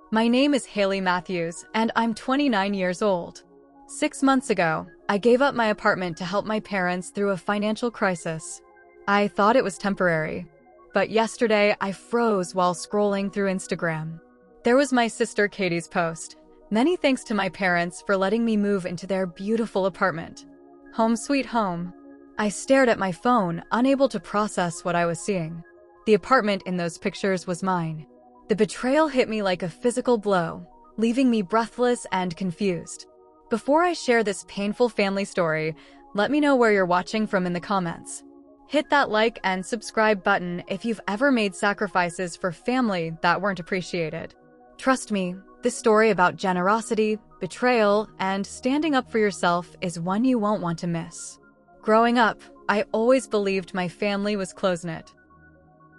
My name is Haley Matthews, and I'm 29 years old. 6 months ago, I gave up my apartment to help my parents through a financial crisis. I thought it was temporary, but yesterday I froze while scrolling through Instagram. There was my sister Katie's post. Many thanks to my parents for letting me move into their beautiful apartment. Home sweet home. I stared at my phone, unable to process what I was seeing. The apartment in those pictures was mine. The betrayal hit me like a physical blow, leaving me breathless and confused. Before I share this painful family story, let me know where you're watching from in the comments. Hit that like and subscribe button if you've ever made sacrifices for family that weren't appreciated. Trust me, this story about generosity, betrayal, and standing up for yourself is one you won't want to miss. Growing up, I always believed my family was close-knit.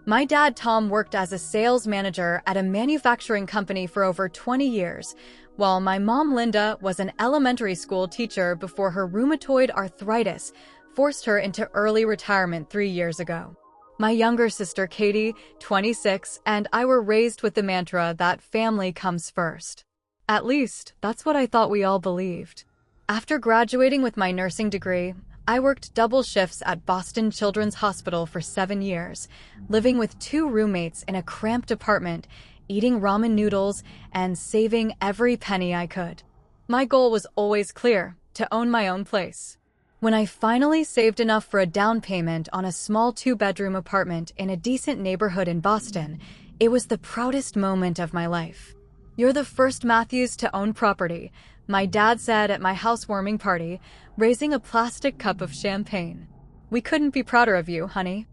My dad, Tom, worked as a sales manager at a manufacturing company for over 20 years, while my mom, Linda, was an elementary school teacher before her rheumatoid arthritis forced her into early retirement 3 years ago. My younger sister, Katie, 26, and I were raised with the mantra that family comes first. At least, that's what I thought we all believed. After graduating with my nursing degree, I worked double shifts at Boston Children's Hospital for 7 years, living with 2 roommates in a cramped apartment, eating ramen noodles, and saving every penny I could. My goal was always clear: to own my own place. When I finally saved enough for a down payment on a small 2-bedroom apartment in a decent neighborhood in Boston, it was the proudest moment of my life. "You're the first Matthews to own property," my dad said at my housewarming party, raising a plastic cup of champagne. "We couldn't be prouder of you, honey."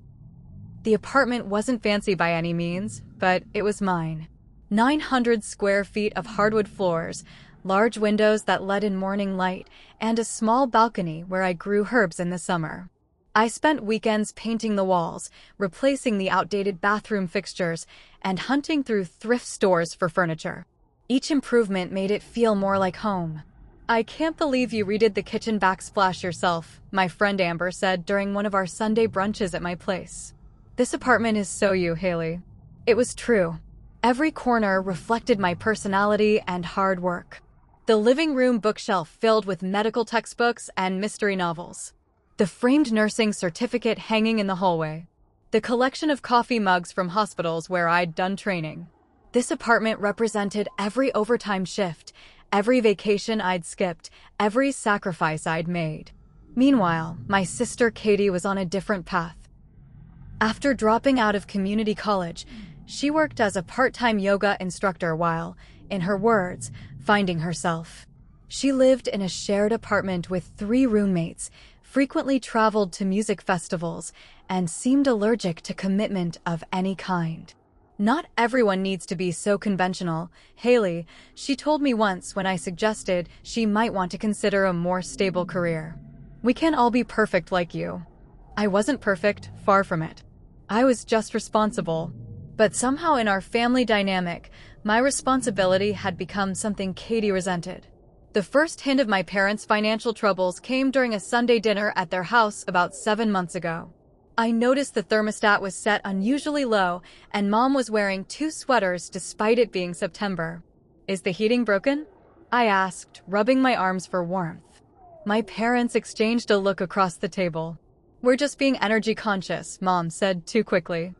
The apartment wasn't fancy by any means, but it was mine. 900 square feet of hardwood floors, large windows that let in morning light, and a small balcony where I grew herbs in the summer. I spent weekends painting the walls, replacing the outdated bathroom fixtures, and hunting through thrift stores for furniture. Each improvement made it feel more like home. "I can't believe you redid the kitchen backsplash yourself," my friend Amber said during one of our Sunday brunches at my place. "This apartment is so you, Haley." It was true. Every corner reflected my personality and hard work. The living room bookshelf filled with medical textbooks and mystery novels. The framed nursing certificate hanging in the hallway. The collection of coffee mugs from hospitals where I'd done training. This apartment represented every overtime shift, every vacation I'd skipped, every sacrifice I'd made. Meanwhile, my sister Katie was on a different path. After dropping out of community college, she worked as a part-time yoga instructor while, in her words, finding herself. She lived in a shared apartment with 3 roommates, frequently traveled to music festivals, and seemed allergic to commitment of any kind. "Not everyone needs to be so conventional, Haley," she told me once when I suggested she might want to consider a more stable career. "We can't all be perfect like you." I wasn't perfect, far from it. I was just responsible. But somehow in our family dynamic, my responsibility had become something Katie resented. The first hint of my parents' financial troubles came during a Sunday dinner at their house about 7 months ago. I noticed the thermostat was set unusually low, and Mom was wearing 2 sweaters despite it being September. "Is the heating broken?" I asked, rubbing my arms for warmth. My parents exchanged a look across the table. "We're just being energy conscious," Mom said too quickly.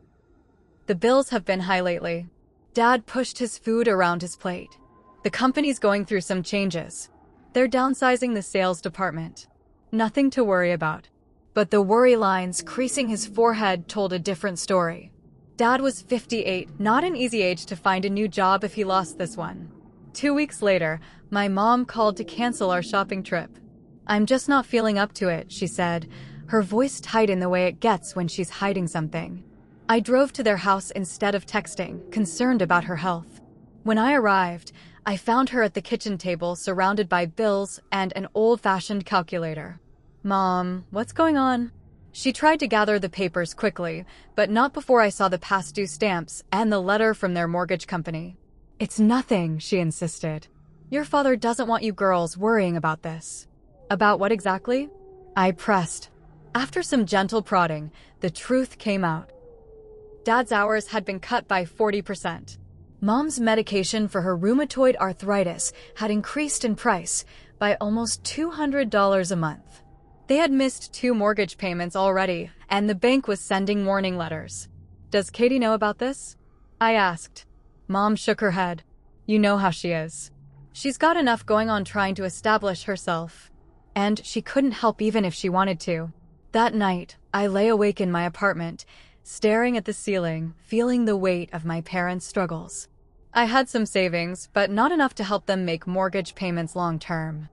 "The bills have been high lately." Dad pushed his food around his plate. "The company's going through some changes. They're downsizing the sales department. Nothing to worry about." But the worry lines creasing his forehead told a different story. Dad was 58, not an easy age to find a new job if he lost this one. 2 weeks later, my mom called to cancel our shopping trip. "I'm just not feeling up to it," she said, her voice tight in the way it gets when she's hiding something. I drove to their house instead of texting, concerned about her health. When I arrived, I found her at the kitchen table surrounded by bills and an old-fashioned calculator. "Mom, what's going on?" She tried to gather the papers quickly, but not before I saw the past due stamps and the letter from their mortgage company. "It's nothing," she insisted. "Your father doesn't want you girls worrying about this." "About what exactly?" I pressed. After some gentle prodding, the truth came out. Dad's hours had been cut by 40%. Mom's medication for her rheumatoid arthritis had increased in price by almost $200 a month. They had missed 2 mortgage payments already, and the bank was sending warning letters. "Does Katie know about this?" I asked. Mom shook her head. "You know how she is. She's got enough going on trying to establish herself. And she couldn't help even if she wanted to." That night, I lay awake in my apartment, staring at the ceiling, feeling the weight of my parents' struggles. I had some savings, but not enough to help them make mortgage payments long term.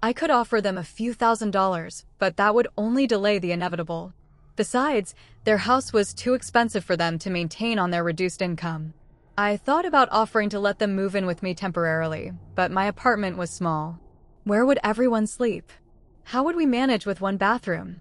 I could offer them a few $1,000s, but that would only delay the inevitable. Besides, their house was too expensive for them to maintain on their reduced income. I thought about offering to let them move in with me temporarily, but my apartment was small. Where would everyone sleep? How would we manage with 1 bathroom?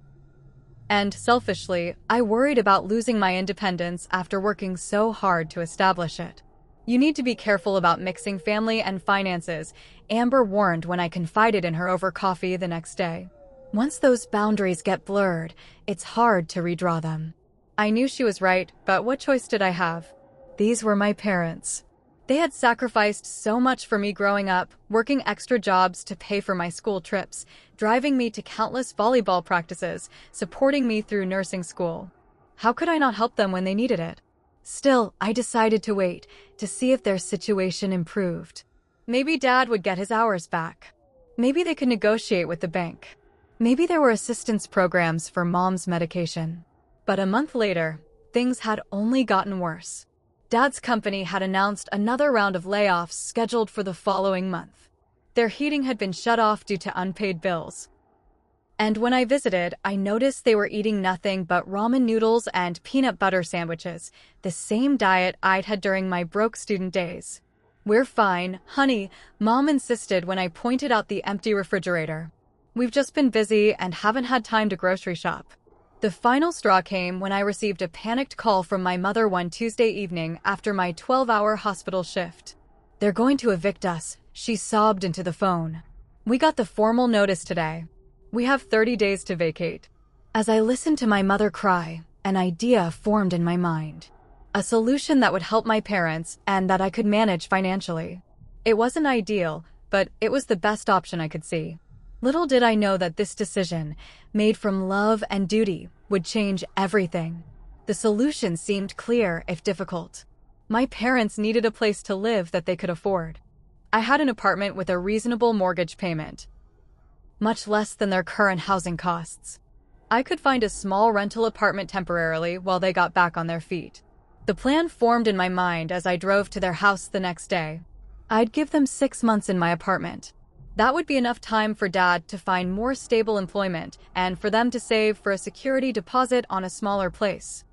And selfishly, I worried about losing my independence after working so hard to establish it. "You need to be careful about mixing family and finances," Amber warned when I confided in her over coffee the next day. "Once those boundaries get blurred, it's hard to redraw them." I knew she was right, but what choice did I have? These were my parents. They had sacrificed so much for me growing up, working extra jobs to pay for my school trips, driving me to countless volleyball practices, supporting me through nursing school. How could I not help them when they needed it? Still, I decided to wait, to see if their situation improved. Maybe Dad would get his hours back. Maybe they could negotiate with the bank. Maybe there were assistance programs for Mom's medication. But a month later, things had only gotten worse. Dad's company had announced another round of layoffs scheduled for the following month. Their heating had been shut off due to unpaid bills. And when I visited, I noticed they were eating nothing but ramen noodles and peanut butter sandwiches, the same diet I'd had during my broke student days. "We're fine, honey," Mom insisted when I pointed out the empty refrigerator. "We've just been busy and haven't had time to grocery shop." The final straw came when I received a panicked call from my mother one Tuesday evening after my 12-hour hospital shift. "They're going to evict us," she sobbed into the phone. "We got the formal notice today. We have 30 days to vacate." As I listened to my mother cry, an idea formed in my mind. A solution that would help my parents and that I could manage financially. It wasn't ideal, but it was the best option I could see. Little did I know that this decision, made from love and duty, would change everything. The solution seemed clear, if difficult. My parents needed a place to live that they could afford. I had an apartment with a reasonable mortgage payment, much less than their current housing costs. I could find a small rental apartment temporarily while they got back on their feet. The plan formed in my mind as I drove to their house the next day. I'd give them 6 months in my apartment. That would be enough time for Dad to find more stable employment and for them to save for a security deposit on a smaller place.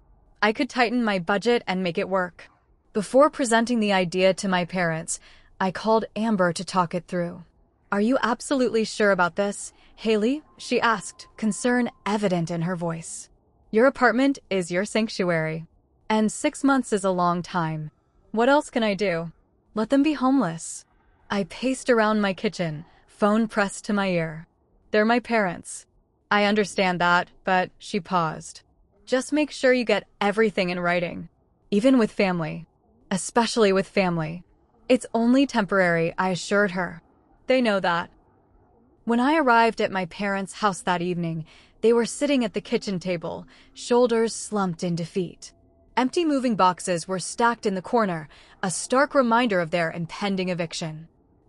I could tighten my budget and make it work. Before presenting the idea to my parents, I called Amber to talk it through. "Are you absolutely sure about this, Haley?" she asked, concern evident in her voice. "Your apartment is your sanctuary. And 6 months is a long time. What else can I do? Let them be homeless." I paced around my kitchen, phone pressed to my ear. "They're my parents. I understand that, but," she paused. "Just make sure you get everything in writing. Even with family. Especially with family. It's only temporary," I assured her. "They know that." When I arrived at my parents' house that evening, they were sitting at the kitchen table, shoulders slumped in defeat. Empty moving boxes were stacked in the corner, a stark reminder of their impending eviction.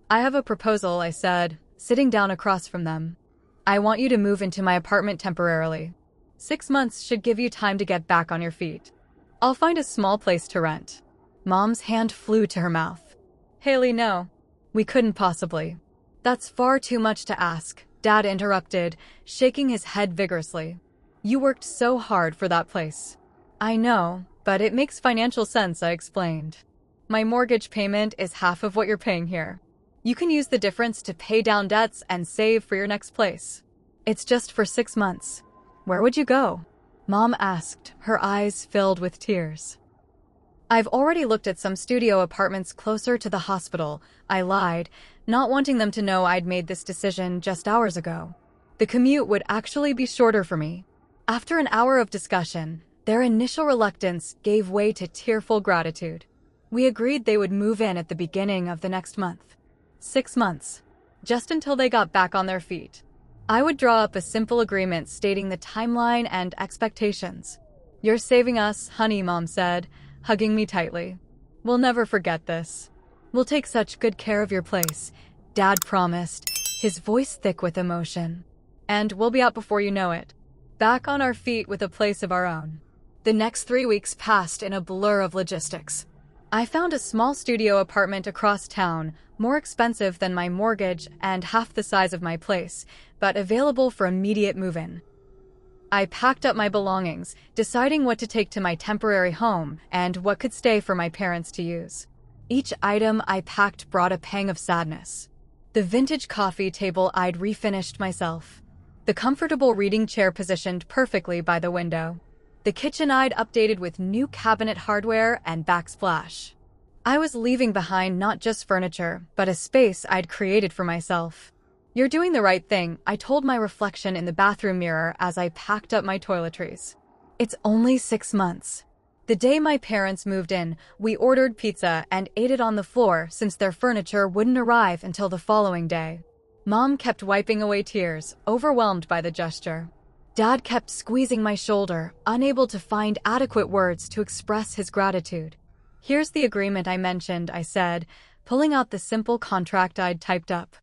"I have a proposal," I said, sitting down across from them. "I want you to move into my apartment temporarily. 6 months should give you time to get back on your feet. I'll find a small place to rent." Mom's hand flew to her mouth. "Haley, no. We couldn't possibly." "That's far too much to ask," Dad interrupted, shaking his head vigorously. "You worked so hard for that place." "I know, but it makes financial sense," I explained. "My mortgage payment is half of what you're paying here. You can use the difference to pay down debts and save for your next place. It's just for 6 months. Where would you go?" Mom asked, her eyes filled with tears. "I've already looked at some studio apartments closer to the hospital," I lied, not wanting them to know I'd made this decision just hours ago. The commute would actually be shorter for me. After an hour of discussion, their initial reluctance gave way to tearful gratitude. We agreed they would move in at the beginning of the next month. 6 months. Just until they got back on their feet. I would draw up a simple agreement stating the timeline and expectations. "You're saving us, honey," Mom said, hugging me tightly. "We'll never forget this. We'll take such good care of your place," Dad promised, his voice thick with emotion. "And we'll be out before you know it. Back on our feet with a place of our own." The next 3 weeks passed in a blur of logistics. I found a small studio apartment across town, more expensive than my mortgage and half the size of my place, but available for immediate move-in. I packed up my belongings, deciding what to take to my temporary home and what could stay for my parents to use. Each item I packed brought a pang of sadness. The vintage coffee table I'd refinished myself. The comfortable reading chair positioned perfectly by the window. The kitchen I'd updated with new cabinet hardware and backsplash. I was leaving behind not just furniture, but a space I'd created for myself. "You're doing the right thing," I told my reflection in the bathroom mirror as I packed up my toiletries. "It's only 6 months." The day my parents moved in, we ordered pizza and ate it on the floor since their furniture wouldn't arrive until the following day. Mom kept wiping away tears, overwhelmed by the gesture. Dad kept squeezing my shoulder, unable to find adequate words to express his gratitude. "Here's the agreement I mentioned," I said, pulling out the simple contract I'd typed up.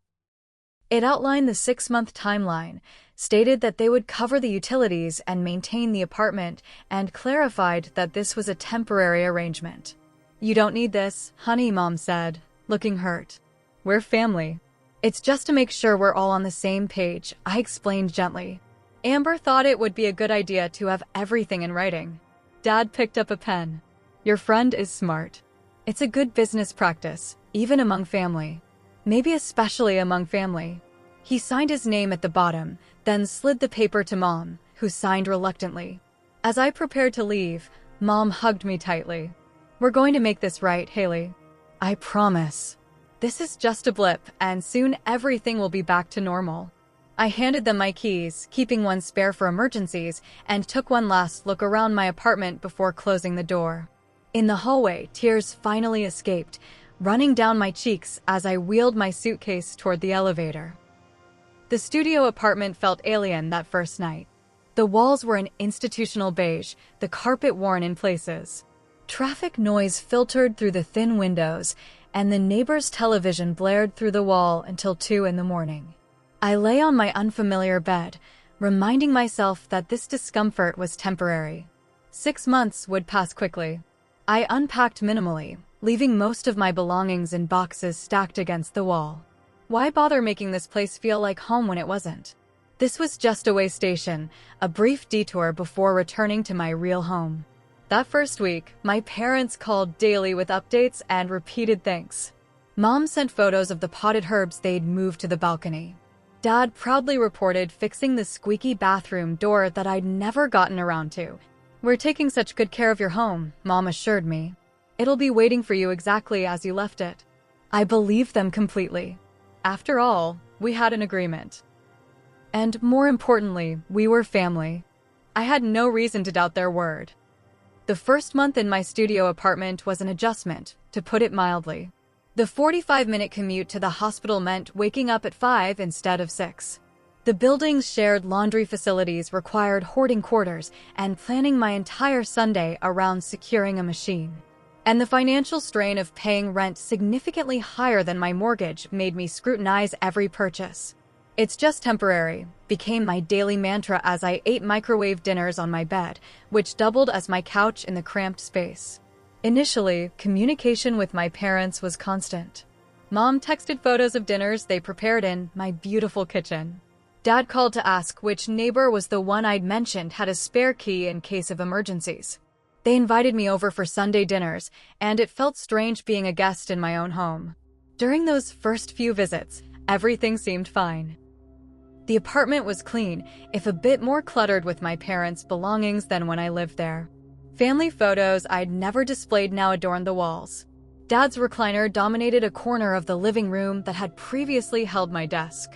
It outlined the 6-month timeline, stated that they would cover the utilities and maintain the apartment, and clarified that this was a temporary arrangement. "You don't need this, honey," Mom said, looking hurt. "We're family. It's just to make sure we're all on the same page," I explained gently. Amber thought it would be a good idea to have everything in writing. Dad picked up a pen. "Your friend is smart. It's a good business practice, even among family. Maybe especially among family." He signed his name at the bottom, then slid the paper to Mom, who signed reluctantly. As I prepared to leave, Mom hugged me tightly. "We're going to make this right, Haley. I promise. This is just a blip, and soon everything will be back to normal." I handed them my keys, keeping one spare for emergencies, and took one last look around my apartment before closing the door. In the hallway, tears finally escaped, running down my cheeks as I wheeled my suitcase toward the elevator. The studio apartment felt alien that first night. The walls were an institutional beige, the carpet worn in places. Traffic noise filtered through the thin windows, and the neighbor's television blared through the wall until 2 in the morning. I lay on my unfamiliar bed, reminding myself that this discomfort was temporary. 6 months would pass quickly. I unpacked minimally, leaving most of my belongings in boxes stacked against the wall. Why bother making this place feel like home when it wasn't? This was just a way station, a brief detour before returning to my real home. That first week, my parents called daily with updates and repeated thanks. Mom sent photos of the potted herbs they'd moved to the balcony. Dad proudly reported fixing the squeaky bathroom door that I'd never gotten around to. "We're taking such good care of your home," Mom assured me. "It'll be waiting for you exactly as you left it." I believed them completely. After all, we had an agreement. And more importantly, we were family. I had no reason to doubt their word. The first month in my studio apartment was an adjustment, to put it mildly. The 45-minute commute to the hospital meant waking up at 5 instead of 6. The building's shared laundry facilities required hoarding quarters and planning my entire Sunday around securing a machine. And the financial strain of paying rent significantly higher than my mortgage made me scrutinize every purchase. "It's just temporary," became my daily mantra as I ate microwave dinners on my bed, which doubled as my couch in the cramped space. Initially, communication with my parents was constant. Mom texted photos of dinners they prepared in my beautiful kitchen. Dad called to ask which neighbor was the one I'd mentioned had a spare key in case of emergencies. They invited me over for Sunday dinners, and it felt strange being a guest in my own home. During those first few visits, everything seemed fine. The apartment was clean, if a bit more cluttered with my parents' belongings than when I lived there. Family photos I'd never displayed now adorned the walls. Dad's recliner dominated a corner of the living room that had previously held my desk.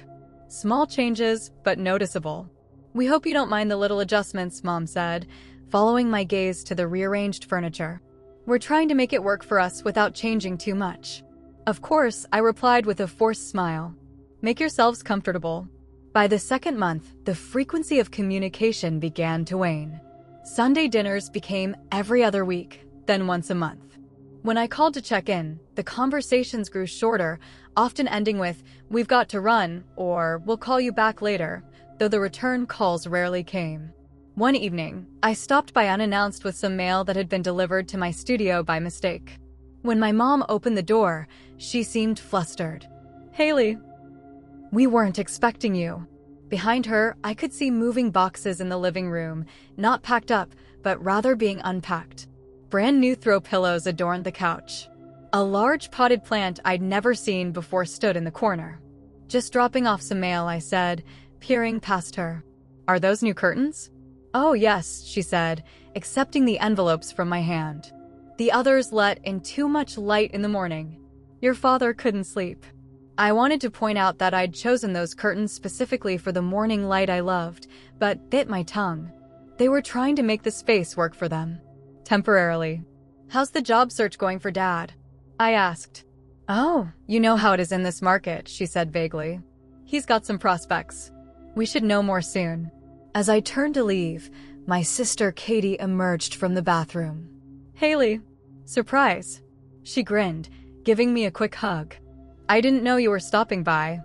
Small changes, but noticeable. "We hope you don't mind the little adjustments," Mom said, following my gaze to the rearranged furniture. We're trying to make it work for us without changing too much. Of course, I replied with a forced smile. Make yourselves comfortable. By the second month, the frequency of communication began to wane. Sunday dinners became every other week, then once a month. When I called to check in, the conversations grew shorter, often ending with, "We've got to run," or "We'll call you back later," though the return calls rarely came. One evening, I stopped by unannounced with some mail that had been delivered to my studio by mistake. When my mom opened the door, she seemed flustered. "Haley, we weren't expecting you." Behind her, I could see moving boxes in the living room, not packed up, but rather being unpacked. Brand new throw pillows adorned the couch. A large potted plant I'd never seen before stood in the corner. "Just dropping off some mail," I said, peering past her. "Are those new curtains?" "Oh, yes," she said, accepting the envelopes from my hand. "The others let in too much light in the morning. Your father couldn't sleep." I wanted to point out that I'd chosen those curtains specifically for the morning light I loved, but bit my tongue. They were trying to make the space work for them. Temporarily. "How's the job search going for Dad?" I asked. "Oh, you know how it is in this market," she said vaguely. "He's got some prospects. We should know more soon." As I turned to leave, my sister Katie emerged from the bathroom. "Haley, surprise." She grinned, giving me a quick hug. "I didn't know you were stopping by."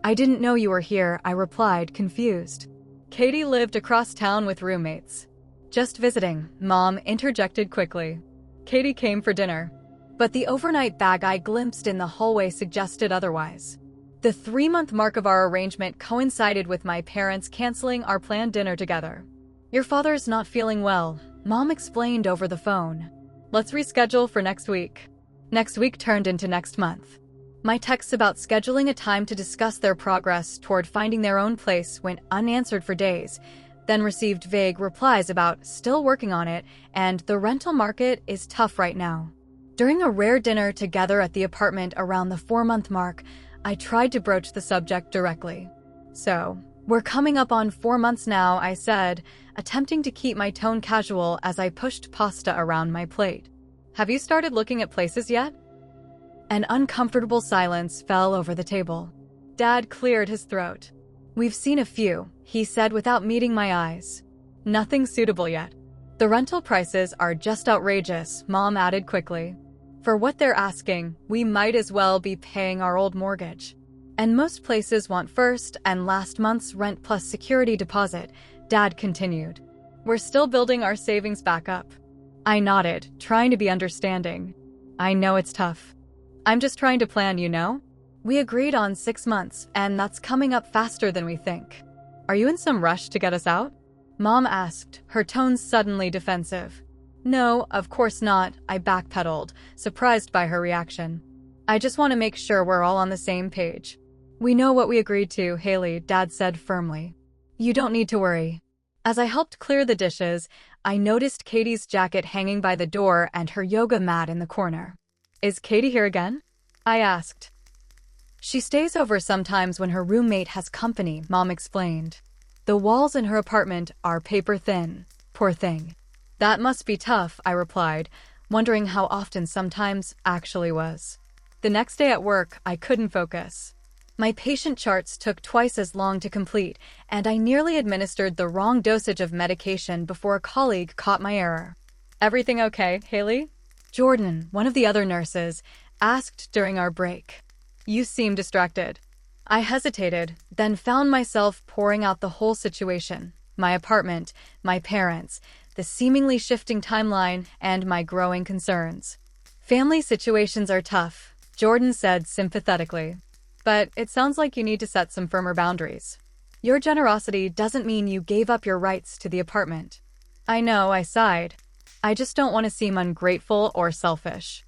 "I didn't know you were here," I replied, confused. Katie lived across town with roommates. "Just visiting," Mom interjected quickly. Katie came for dinner. But the overnight bag I glimpsed in the hallway suggested otherwise. The 3-month mark of our arrangement coincided with my parents canceling our planned dinner together. "Your father's not feeling well," Mom explained over the phone. "Let's reschedule for next week." Next week turned into next month. My texts about scheduling a time to discuss their progress toward finding their own place went unanswered for days, then received vague replies about "still working on it" and "the rental market is tough right now." During a rare dinner together at the apartment around the 4-month mark, I tried to broach the subject directly. "So, we're coming up on 4 months now," I said, attempting to keep my tone casual as I pushed pasta around my plate. "Have you started looking at places yet?" An uncomfortable silence fell over the table. Dad cleared his throat. "We've seen a few," he said without meeting my eyes. "Nothing suitable yet. The rental prices are just outrageous," Mom added quickly. "For what they're asking, we might as well be paying our old mortgage. And most places want first and last month's rent plus security deposit," Dad continued. "We're still building our savings back up." I nodded, trying to be understanding. "I know it's tough. I'm just trying to plan, you know? We agreed on 6 months, and that's coming up faster than we think." "Are you in some rush to get us out?" Mom asked, her tone suddenly defensive. "No, of course not," I backpedaled, surprised by her reaction. "I just want to make sure we're all on the same page." "We know what we agreed to, Haley," Dad said firmly. "You don't need to worry." As I helped clear the dishes, I noticed Katie's jacket hanging by the door and her yoga mat in the corner. "Is Katie here again?" I asked. "She stays over sometimes when her roommate has company," Mom explained. "The walls in her apartment are paper thin. Poor thing." "That must be tough," I replied, wondering how often sometimes actually was. The next day at work, I couldn't focus. My patient charts took twice as long to complete, and I nearly administered the wrong dosage of medication before a colleague caught my error. "Everything okay, Haley?" Jordan, one of the other nurses, asked during our break. "You seem distracted." I hesitated, then found myself pouring out the whole situation: my apartment, my parents, the seemingly shifting timeline, and my growing concerns. "Family situations are tough," Jordan said sympathetically. "But it sounds like you need to set some firmer boundaries. Your generosity doesn't mean you gave up your rights to the apartment." "I know," I sighed. "I just don't want to seem ungrateful or selfish."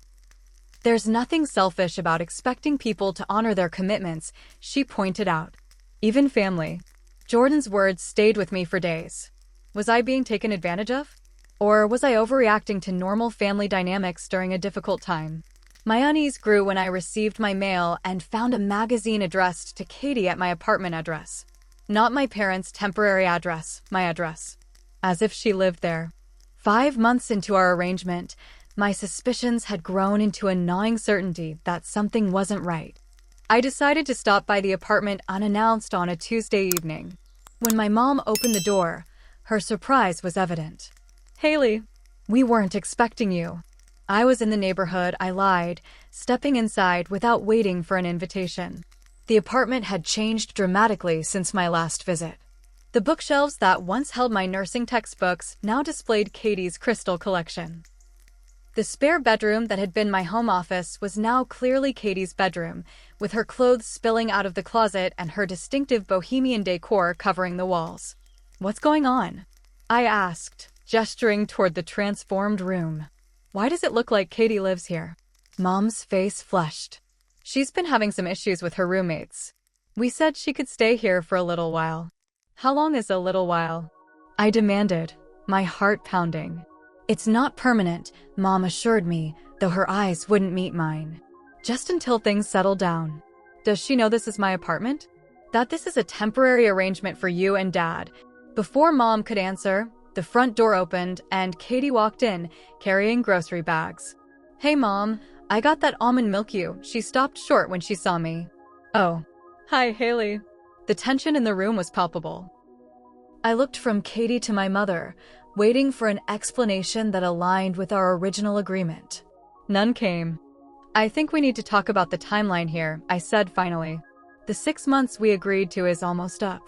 "There's nothing selfish about expecting people to honor their commitments," she pointed out. "Even family." Jordan's words stayed with me for days. Was I being taken advantage of? Or was I overreacting to normal family dynamics during a difficult time? My unease grew when I received my mail and found a magazine addressed to Katie at my apartment address. Not my parents' temporary address, my address. As if she lived there. 5 months into our arrangement, My suspicions had grown into a gnawing certainty that something wasn't right. I decided to stop by the apartment unannounced on a Tuesday evening. When my mom opened the door, her surprise was evident. "Haley, we weren't expecting you." I was in the neighborhood, I lied, stepping inside without waiting for an invitation. The apartment had changed dramatically since my last visit. The bookshelves that once held my nursing textbooks now displayed Katie's crystal collection. The spare bedroom that had been my home office was now clearly Katie's bedroom, with her clothes spilling out of the closet and her distinctive bohemian decor covering the walls. "What's going on?" I asked, gesturing toward the transformed room. "Why does it look like Katie lives here?" Mom's face flushed. "She's been having some issues with her roommates. We said she could stay here for a little while." "How long is a little while?" I demanded, my heart pounding. "It's not permanent," Mom assured me, though her eyes wouldn't meet mine. "Just until things settle down." "Does she know this is my apartment? That this is a temporary arrangement for you and Dad?" Before Mom could answer, the front door opened and Katie walked in, carrying grocery bags. "Hey Mom, I got that almond milk you." She stopped short when she saw me. "Oh. Hi, Haley." The tension in the room was palpable. I looked from Katie to my mother, waiting for an explanation that aligned with our original agreement. None came. "I think we need to talk about the timeline here," I said finally. "The 6 months we agreed to is almost up."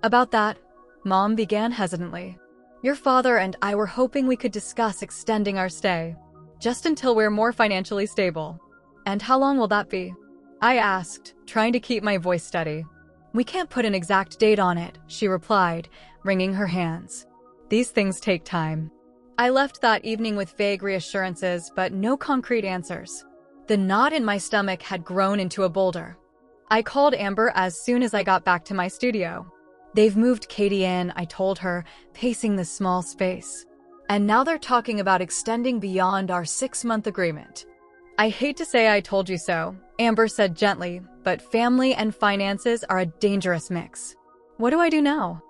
"About that," Mom began hesitantly. "Your father and I were hoping we could discuss extending our stay, just until we're more financially stable." "And how long will that be?" I asked, trying to keep my voice steady. "We can't put an exact date on it," she replied, wringing her hands. "These things take time." I left that evening with vague reassurances, but no concrete answers. The knot in my stomach had grown into a boulder. I called Amber as soon as I got back to my studio. "They've moved Katie in," I told her, pacing the small space. "And now they're talking about extending beyond our 6-month agreement." "I hate to say I told you so," Amber said gently, "but family and finances are a dangerous mix." "What do I do now?"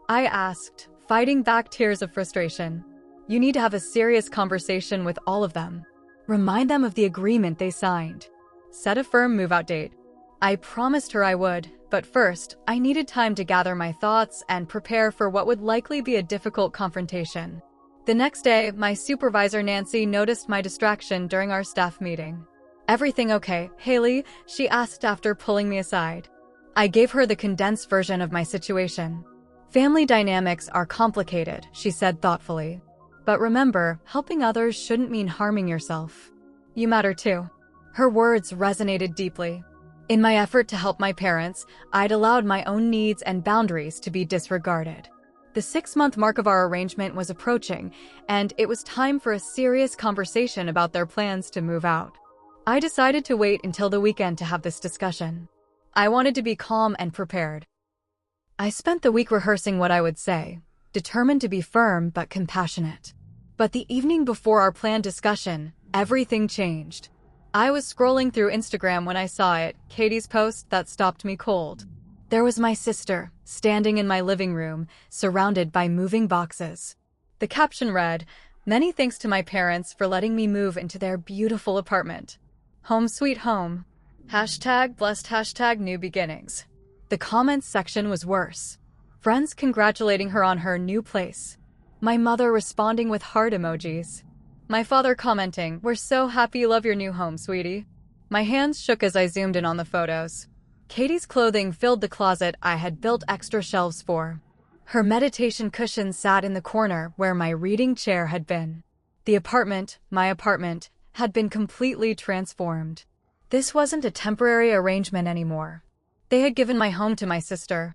I asked, fighting back tears of frustration. "You need to have a serious conversation with all of them. Remind them of the agreement they signed. Set a firm move-out date." I promised her I would, but first, I needed time to gather my thoughts and prepare for what would likely be a difficult confrontation. The next day, my supervisor Nancy noticed my distraction during our staff meeting. "Everything okay, Haley?" she asked after pulling me aside. I gave her the condensed version of my situation. "Family dynamics are complicated," she said thoughtfully. "But remember, helping others shouldn't mean harming yourself. You matter too." Her words resonated deeply. In my effort to help my parents, I'd allowed my own needs and boundaries to be disregarded. The 6-month mark of our arrangement was approaching, and it was time for a serious conversation about their plans to move out. I decided to wait until the weekend to have this discussion. I wanted to be calm and prepared. I spent the week rehearsing what I would say, determined to be firm but compassionate. But the evening before our planned discussion, everything changed. I was scrolling through Instagram when I saw it, Katie's post that stopped me cold. There was my sister, standing in my living room, surrounded by moving boxes. The caption read, "Many thanks to my parents for letting me move into their beautiful apartment. Home sweet home. #blessed #new beginnings." The comments section was worse. Friends congratulating her on her new place. My mother responding with heart emojis. My father commenting, "We're so happy you love your new home, sweetie." My hands shook as I zoomed in on the photos. Katie's clothing filled the closet I had built extra shelves for. Her meditation cushion sat in the corner where my reading chair had been. The apartment, my apartment, had been completely transformed. This wasn't a temporary arrangement anymore. They had given my home to my sister.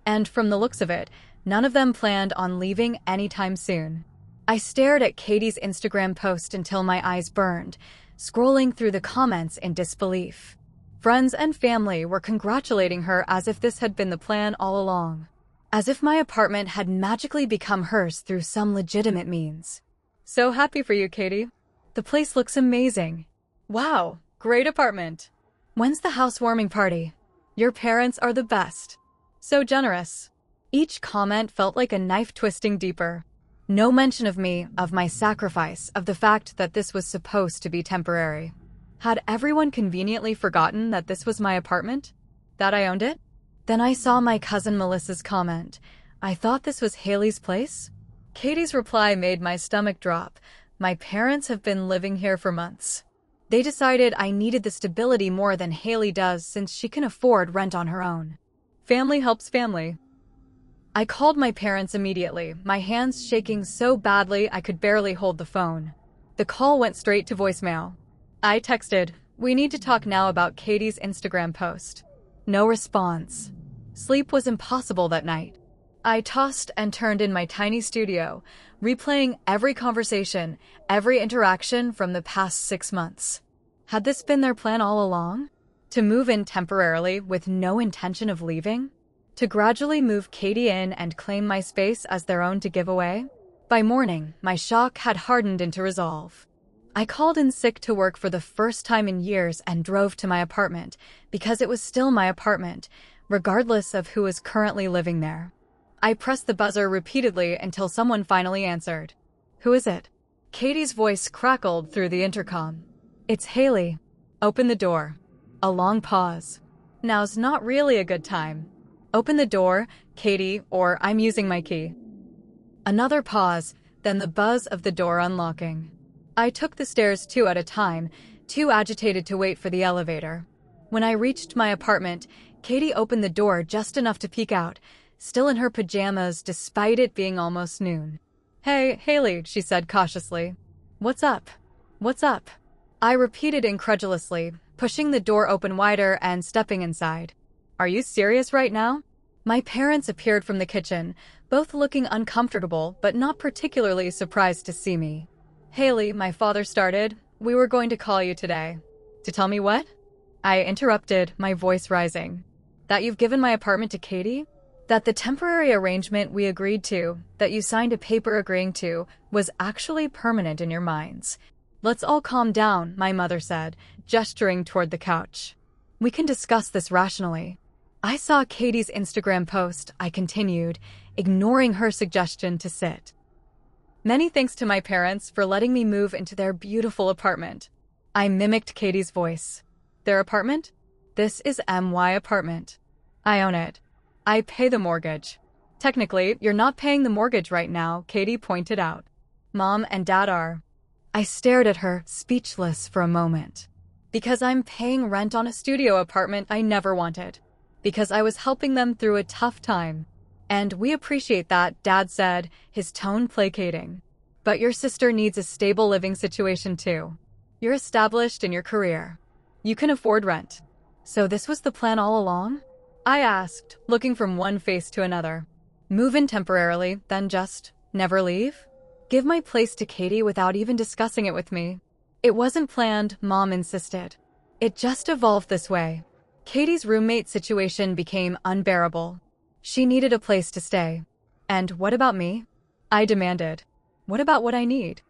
And from the looks of it, none of them planned on leaving anytime soon. I stared at Katie's Instagram post until my eyes burned, scrolling through the comments in disbelief. Friends and family were congratulating her as if this had been the plan all along. As if my apartment had magically become hers through some legitimate means. "So happy for you, Katie. The place looks amazing. Wow, great apartment. When's the housewarming party? Your parents are the best. So generous." Each comment felt like a knife twisting deeper. No mention of me, of my sacrifice, of the fact that this was supposed to be temporary. Had everyone conveniently forgotten that this was my apartment? That I owned it? Then I saw my cousin Melissa's comment. I thought this was Haley's place? Katie's reply made my stomach drop. My parents have been living here for months. They decided I needed the stability more than Haley does since she can afford rent on her own. Family helps family. I called my parents immediately, my hands shaking so badly I could barely hold the phone. The call went straight to voicemail. I texted, "We need to talk now about Katie's Instagram post." No response. Sleep was impossible that night. I tossed and turned in my tiny studio, replaying every conversation, every interaction from the past 6 months. Had this been their plan all along? To move in temporarily with no intention of leaving? To gradually move Katie in and claim my space as their own to give away? By morning, my shock had hardened into resolve. I called in sick to work for the first time in years and drove to my apartment, because it was still my apartment, regardless of who was currently living there. I pressed the buzzer repeatedly until someone finally answered. "Who is it?" Katie's voice crackled through the intercom. "It's Haley." "Open the door." A long pause. "Now's not really a good time." "Open the door, Katie, or I'm using my key." Another pause, then the buzz of the door unlocking. I took the stairs 2 at a time, too agitated to wait for the elevator. When I reached my apartment, Katie opened the door just enough to peek out, still in her pajamas despite it being almost noon. "Hey, Haley," she said cautiously. "What's up?" "What's up?" I repeated incredulously, pushing the door open wider and stepping inside. "Are you serious right now?" My parents appeared from the kitchen, both looking uncomfortable but not particularly surprised to see me. "Haley," my father started, "we were going to call you today." "To tell me what?" I interrupted, my voice rising. "That you've given my apartment to Katie? That the temporary arrangement we agreed to, that you signed a paper agreeing to, was actually permanent in your minds." "Let's all calm down," my mother said, gesturing toward the couch. "We can discuss this rationally." I saw Katie's Instagram post, I continued, ignoring her suggestion to sit. "Many thanks to my parents for letting me move into their beautiful apartment." I mimicked Katie's voice. "Their apartment? This is my apartment. I own it. I pay the mortgage." "Technically, you're not paying the mortgage right now," Katie pointed out. "Mom and Dad are." I stared at her, speechless for a moment. "Because I'm paying rent on a studio apartment I never wanted. Because I was helping them through a tough time. And we appreciate that," Dad said, his tone placating. "But your sister needs a stable living situation too. You're established in your career. You can afford rent." "So this was the plan all along?" I asked, looking from one face to another. "Move in temporarily, then just never leave? Give my place to Katie without even discussing it with me?" "It wasn't planned," Mom insisted. "It just evolved this way." Katie's roommate situation became unbearable. She needed a place to stay. "And what about me?" I demanded. "What about what I need?"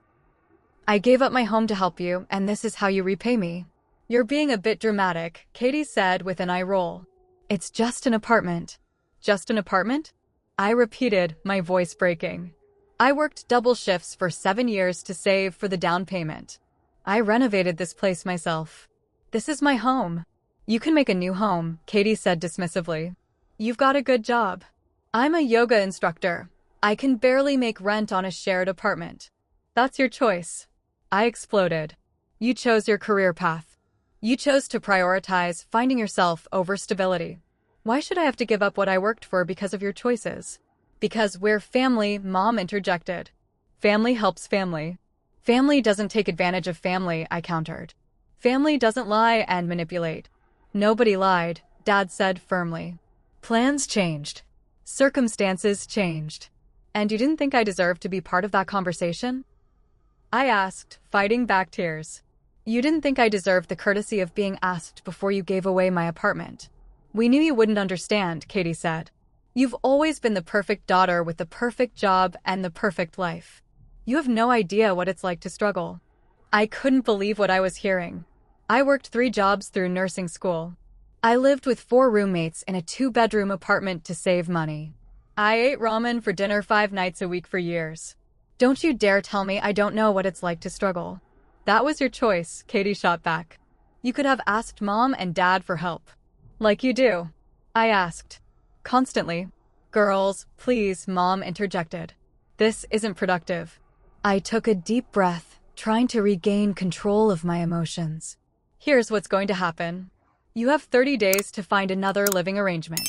"I gave up my home to help you, and this is how you repay me." "You're being a bit dramatic," Katie said with an eye roll. "It's just an apartment." "Just an apartment?" I repeated, my voice breaking. "I worked double shifts for 7 years to save for the down payment. I renovated this place myself. This is my home." "You can make a new home," Katie said dismissively. "You've got a good job." "I'm a yoga instructor. I can barely make rent on a shared apartment." "That's your choice." I exploded. "You chose your career path. You chose to prioritize finding yourself over stability. Why should I have to give up what I worked for because of your choices?" "Because we're family," Mom interjected. "Family helps family." "Family doesn't take advantage of family," I countered. "Family doesn't lie and manipulate." "Nobody lied," Dad said firmly. "Plans changed. Circumstances changed. And you didn't think I deserved to be part of that conversation?" I asked, fighting back tears. "You didn't think I deserved the courtesy of being asked before you gave away my apartment?" "We knew you wouldn't understand," Katie said. "You've always been the perfect daughter with the perfect job and the perfect life. You have no idea what it's like to struggle." I couldn't believe what I was hearing. I worked 3 jobs through nursing school. I lived with 4 roommates in a 2-bedroom apartment to save money. I ate ramen for dinner 5 nights a week for years. Don't you dare tell me I don't know what it's like to struggle. That was your choice, Katie shot back. You could have asked Mom and Dad for help. Like you do. I asked. Constantly. Girls, please, Mom interjected. This isn't productive. I took a deep breath, trying to regain control of my emotions. Here's what's going to happen. You have 30 days to find another living arrangement.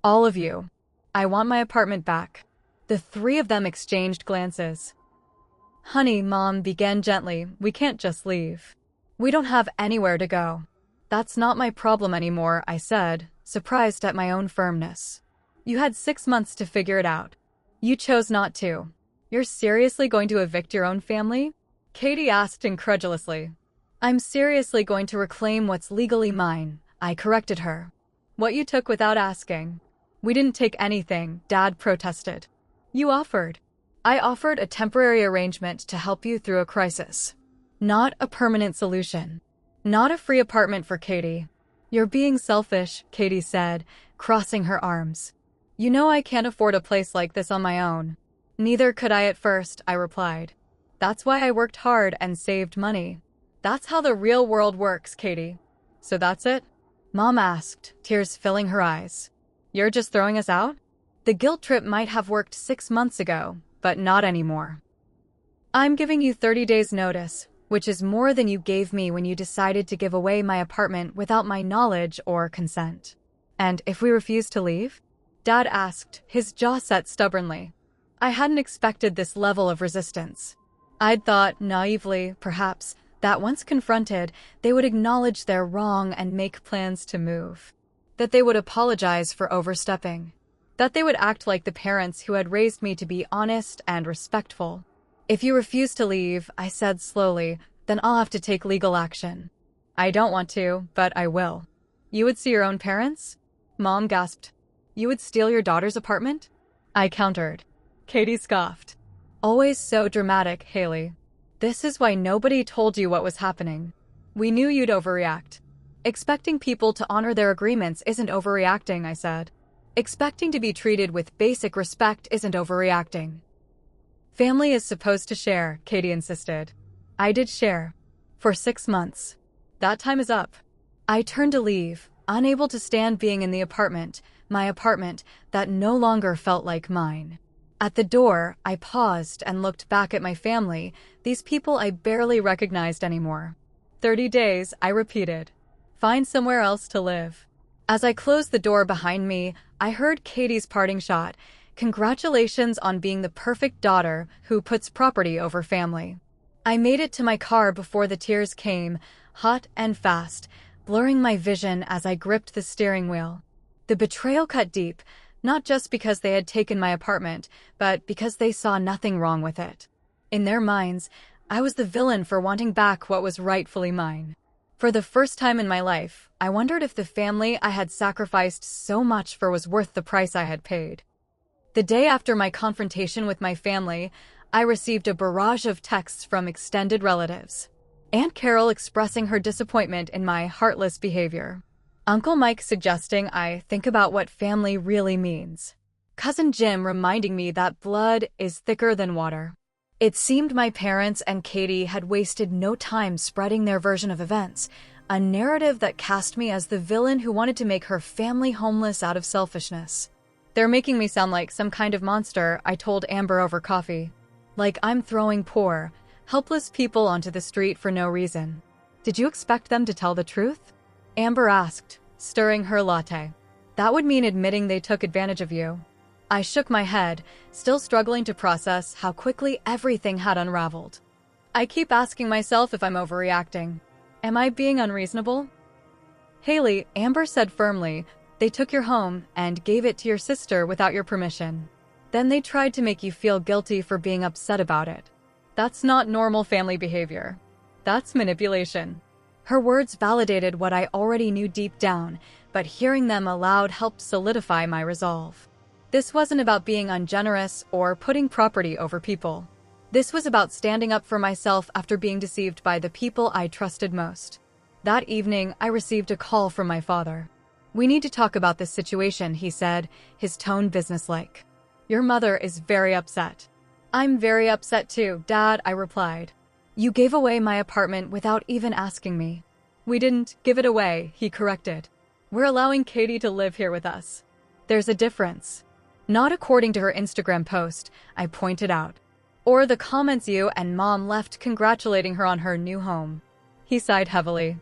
All of you. I want my apartment back. The three of them exchanged glances. Honey, Mom began gently, we can't just leave. We don't have anywhere to go. That's not my problem anymore, I said, surprised at my own firmness. You had 6 months to figure it out. You chose not to. You're seriously going to evict your own family? Katie asked incredulously. I'm seriously going to reclaim what's legally mine, I corrected her. What you took without asking. We didn't take anything, Dad protested. You offered. I offered a temporary arrangement to help you through a crisis. Not a permanent solution. Not a free apartment for Katie. You're being selfish, Katie said, crossing her arms. You know I can't afford a place like this on my own. Neither could I at first, I replied. That's why I worked hard and saved money. That's how the real world works, Katie. So that's it? Mom asked, tears filling her eyes. You're just throwing us out? The guilt trip might have worked 6 months ago, but not anymore. I'm giving you 30 days notice, which is more than you gave me when you decided to give away my apartment without my knowledge or consent. And if we refuse to leave? Dad asked, his jaw set stubbornly. I hadn't expected this level of resistance. I'd thought, naively, perhaps, that once confronted, they would acknowledge their wrong and make plans to move. That they would apologize for overstepping. That they would act like the parents who had raised me to be honest and respectful. If you refuse to leave, I said slowly, then I'll have to take legal action. I don't want to, but I will. You would see your own parents? Mom gasped. You would steal your daughter's apartment? I countered. Katie scoffed. Always so dramatic, Haley. This is why nobody told you what was happening. We knew you'd overreact. Expecting people to honor their agreements isn't overreacting, I said. Expecting to be treated with basic respect isn't overreacting. Family is supposed to share, Katie insisted. I did share. For 6 months. That time is up. I turned to leave, unable to stand being in the apartment, my apartment, that no longer felt like mine. At the door, I paused and looked back at my family, these people I barely recognized anymore. 30 days, I repeated. Find somewhere else to live. As I closed the door behind me, I heard Katie's parting shot. Congratulations on being the perfect daughter who puts property over family. I made it to my car before the tears came, hot and fast, blurring my vision as I gripped the steering wheel. The betrayal cut deep, not just because they had taken my apartment, but because they saw nothing wrong with it. In their minds, I was the villain for wanting back what was rightfully mine. For the first time in my life, I wondered if the family I had sacrificed so much for was worth the price I had paid. The day after my confrontation with my family, I received a barrage of texts from extended relatives. Aunt Carol expressing her disappointment in my heartless behavior. Uncle Mike suggesting I think about what family really means. Cousin Jim reminding me that blood is thicker than water. It seemed my parents and Katie had wasted no time spreading their version of events, a narrative that cast me as the villain who wanted to make her family homeless out of selfishness. They're making me sound like some kind of monster, I told Amber over coffee. Like I'm throwing poor, helpless people onto the street for no reason. Did you expect them to tell the truth? Amber asked, stirring her latte. That would mean admitting they took advantage of you. I shook my head, still struggling to process how quickly everything had unraveled. I keep asking myself if I'm overreacting. Am I being unreasonable? Haley, Amber said firmly, they took your home and gave it to your sister without your permission. Then they tried to make you feel guilty for being upset about it. That's not normal family behavior. That's manipulation. Her words validated what I already knew deep down, but hearing them aloud helped solidify my resolve. This wasn't about being ungenerous or putting property over people. This was about standing up for myself after being deceived by the people I trusted most. That evening, I received a call from my father. We need to talk about this situation, he said, his tone businesslike. Your mother is very upset. I'm very upset too, Dad, I replied. You gave away my apartment without even asking me. We didn't give it away, he corrected. We're allowing Katie to live here with us. There's a difference. Not according to her Instagram post, I pointed out. Or the comments you and Mom left congratulating her on her new home. He sighed heavily.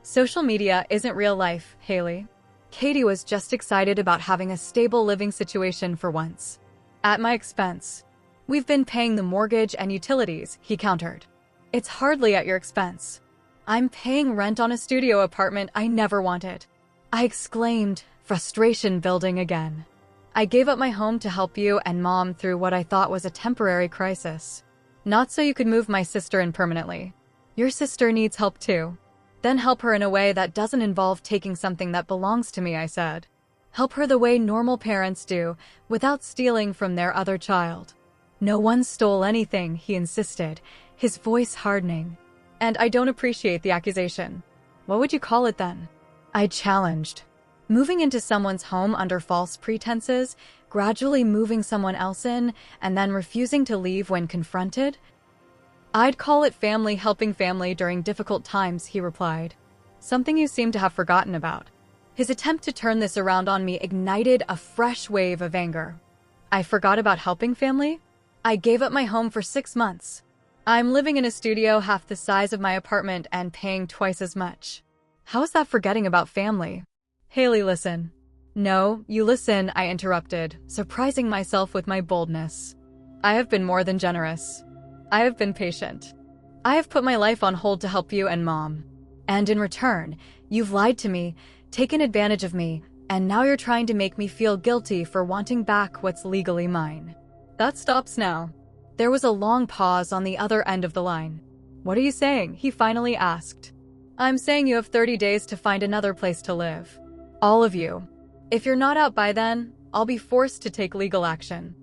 Social media isn't real life, Haley. Katie was just excited about having a stable living situation for once. At my expense. We've been paying the mortgage and utilities, he countered. It's hardly at your expense. I'm paying rent on a studio apartment I never wanted. I exclaimed, frustration building again. I gave up my home to help you and Mom through what I thought was a temporary crisis. Not so you could move my sister in permanently. Your sister needs help too. Then help her in a way that doesn't involve taking something that belongs to me, I said. Help her the way normal parents do, without stealing from their other child. No one stole anything, he insisted, his voice hardening. And I don't appreciate the accusation. What would you call it then? I challenged. Moving into someone's home under false pretenses, gradually moving someone else in, and then refusing to leave when confronted? I'd call it family helping family during difficult times, he replied. Something you seem to have forgotten about. His attempt to turn this around on me ignited a fresh wave of anger. I forgot about helping family? I gave up my home for 6 months. I'm living in a studio half the size of my apartment and paying twice as much. How is that forgetting about family? Haley, listen. No, you listen, I interrupted, surprising myself with my boldness. I have been more than generous. I have been patient. I have put my life on hold to help you and Mom. And in return, you've lied to me, taken advantage of me, and now you're trying to make me feel guilty for wanting back what's legally mine. That stops now. There was a long pause on the other end of the line. What are you saying? He finally asked. I'm saying you have 30 days to find another place to live. All of you. If you're not out by then, I'll be forced to take legal action.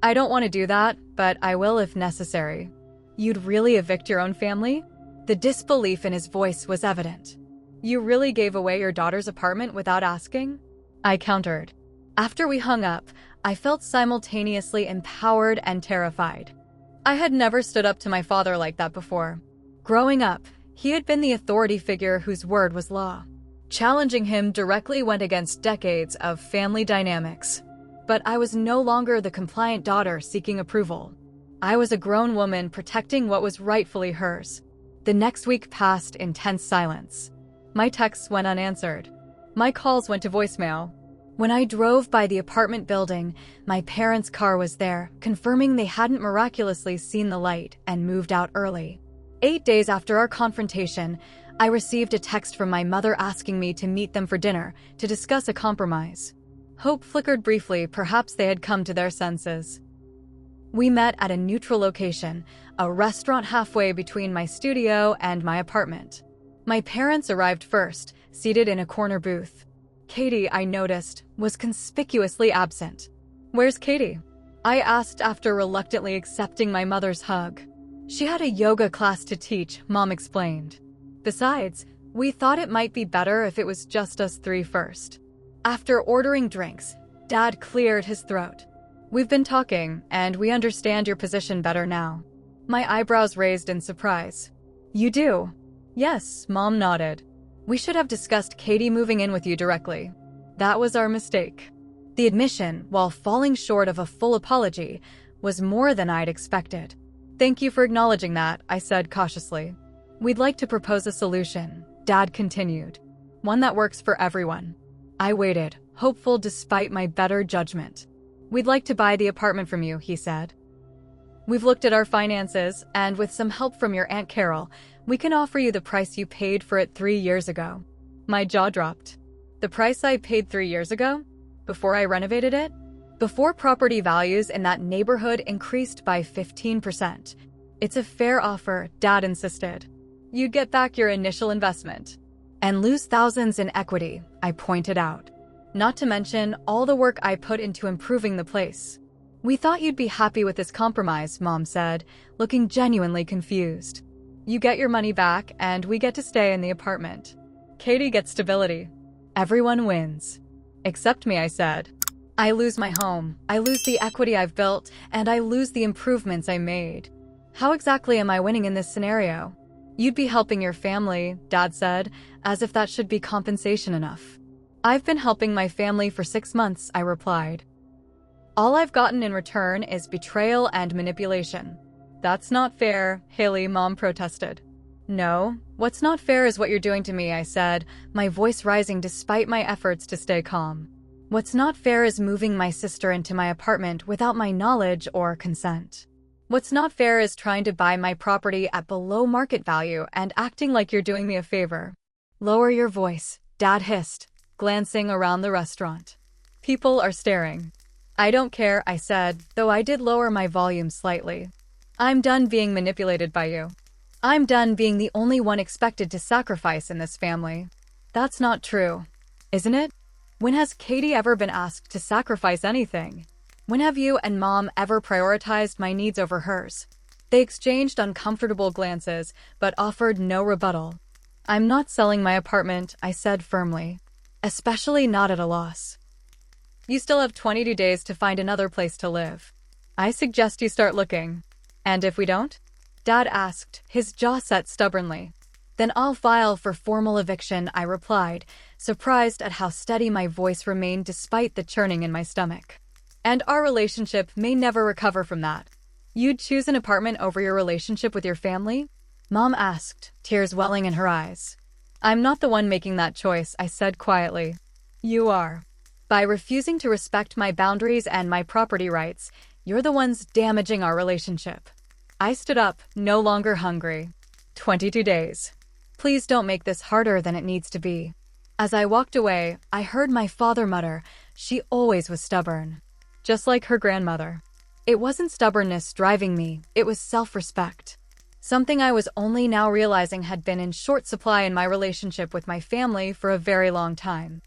I don't want to do that, but I will if necessary. You'd really evict your own family? The disbelief in his voice was evident. You really gave away your daughter's apartment without asking? I countered. After we hung up, I felt simultaneously empowered and terrified. I had never stood up to my father like that before. Growing up, he had been the authority figure whose word was law. Challenging him directly went against decades of family dynamics. But I was no longer the compliant daughter seeking approval. I was a grown woman protecting what was rightfully hers. The next week passed in tense silence. My texts went unanswered. My calls went to voicemail. When I drove by the apartment building, my parents' car was there, confirming they hadn't miraculously seen the light and moved out early. 8 days after our confrontation, I received a text from my mother asking me to meet them for dinner to discuss a compromise. Hope flickered briefly, perhaps they had come to their senses. We met at a neutral location, a restaurant halfway between my studio and my apartment. My parents arrived first, seated in a corner booth. Katie, I noticed, was conspicuously absent. Where's Katie? I asked after reluctantly accepting my mother's hug. She had a yoga class to teach, Mom explained. Besides, we thought it might be better if it was just us three first. After ordering drinks, Dad cleared his throat. We've been talking, and we understand your position better now. My eyebrows raised in surprise. You do? Yes, Mom nodded. We should have discussed Katie moving in with you directly. That was our mistake. The admission, while falling short of a full apology, was more than I'd expected. Thank you for acknowledging that, I said cautiously. We'd like to propose a solution, Dad continued. One that works for everyone. I waited, hopeful despite my better judgment. We'd like to buy the apartment from you, he said. We've looked at our finances, and with some help from your Aunt Carol, we can offer you the price you paid for it 3 years ago. My jaw dropped. The price I paid 3 years ago? Before I renovated it? Before property values in that neighborhood increased by 15%. It's a fair offer, Dad insisted. You'd get back your initial investment. And lose thousands in equity, I pointed out. Not to mention all the work I put into improving the place. We thought you'd be happy with this compromise, Mom said, looking genuinely confused. You get your money back, and we get to stay in the apartment. Katie gets stability. Everyone wins. Except me, I said. I lose my home, I lose the equity I've built, and I lose the improvements I made. How exactly am I winning in this scenario? You'd be helping your family, Dad said, as if that should be compensation enough. I've been helping my family for 6 months, I replied. All I've gotten in return is betrayal and manipulation. That's not fair, Haley, Mom protested. No, what's not fair is what you're doing to me, I said, my voice rising despite my efforts to stay calm. What's not fair is moving my sister into my apartment without my knowledge or consent. What's not fair is trying to buy my property at below market value and acting like you're doing me a favor. Lower your voice, Dad hissed, glancing around the restaurant. People are staring. I don't care, I said, though I did lower my volume slightly. I'm done being manipulated by you. I'm done being the only one expected to sacrifice in this family. That's not true, isn't it? When has Katie ever been asked to sacrifice anything? When have you and Mom ever prioritized my needs over hers? They exchanged uncomfortable glances, but offered no rebuttal. I'm not selling my apartment, I said firmly. Especially not at a loss. You still have 22 days to find another place to live. I suggest you start looking. And if we don't? Dad asked, his jaw set stubbornly. Then I'll file for formal eviction, I replied, surprised at how steady my voice remained despite the churning in my stomach. And our relationship may never recover from that. You'd choose an apartment over your relationship with your family? Mom asked, tears welling in her eyes. I'm not the one making that choice, I said quietly. You are. By refusing to respect my boundaries and my property rights, you're the ones damaging our relationship. I stood up, no longer hungry. 22 days. Please don't make this harder than it needs to be. As I walked away, I heard my father mutter, she always was stubborn. Just like her grandmother. It wasn't stubbornness driving me, it was self-respect. Something I was only now realizing had been in short supply in my relationship with my family for a very long time.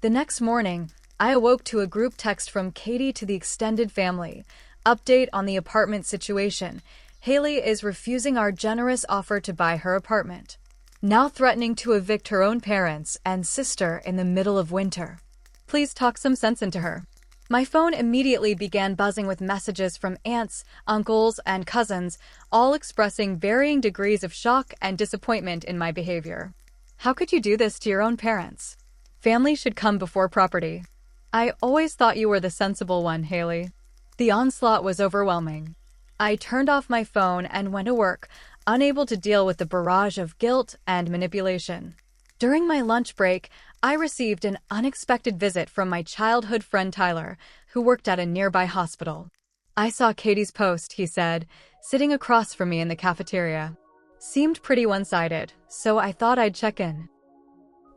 The next morning, I awoke to a group text from Katie to the extended family. Update on the apartment situation. Haley is refusing our generous offer to buy her apartment. Now threatening to evict her own parents and sister in the middle of winter. Please talk some sense into her. My phone immediately began buzzing with messages from aunts, uncles, and cousins, all expressing varying degrees of shock and disappointment in my behavior. How could you do this to your own parents? Family should come before property. I always thought you were the sensible one, Haley. The onslaught was overwhelming. I turned off my phone and went to work, unable to deal with the barrage of guilt and manipulation. During my lunch break, I received an unexpected visit from my childhood friend Tyler, who worked at a nearby hospital. I saw Katie's post, he said, sitting across from me in the cafeteria. Seemed pretty one-sided, so I thought I'd check in.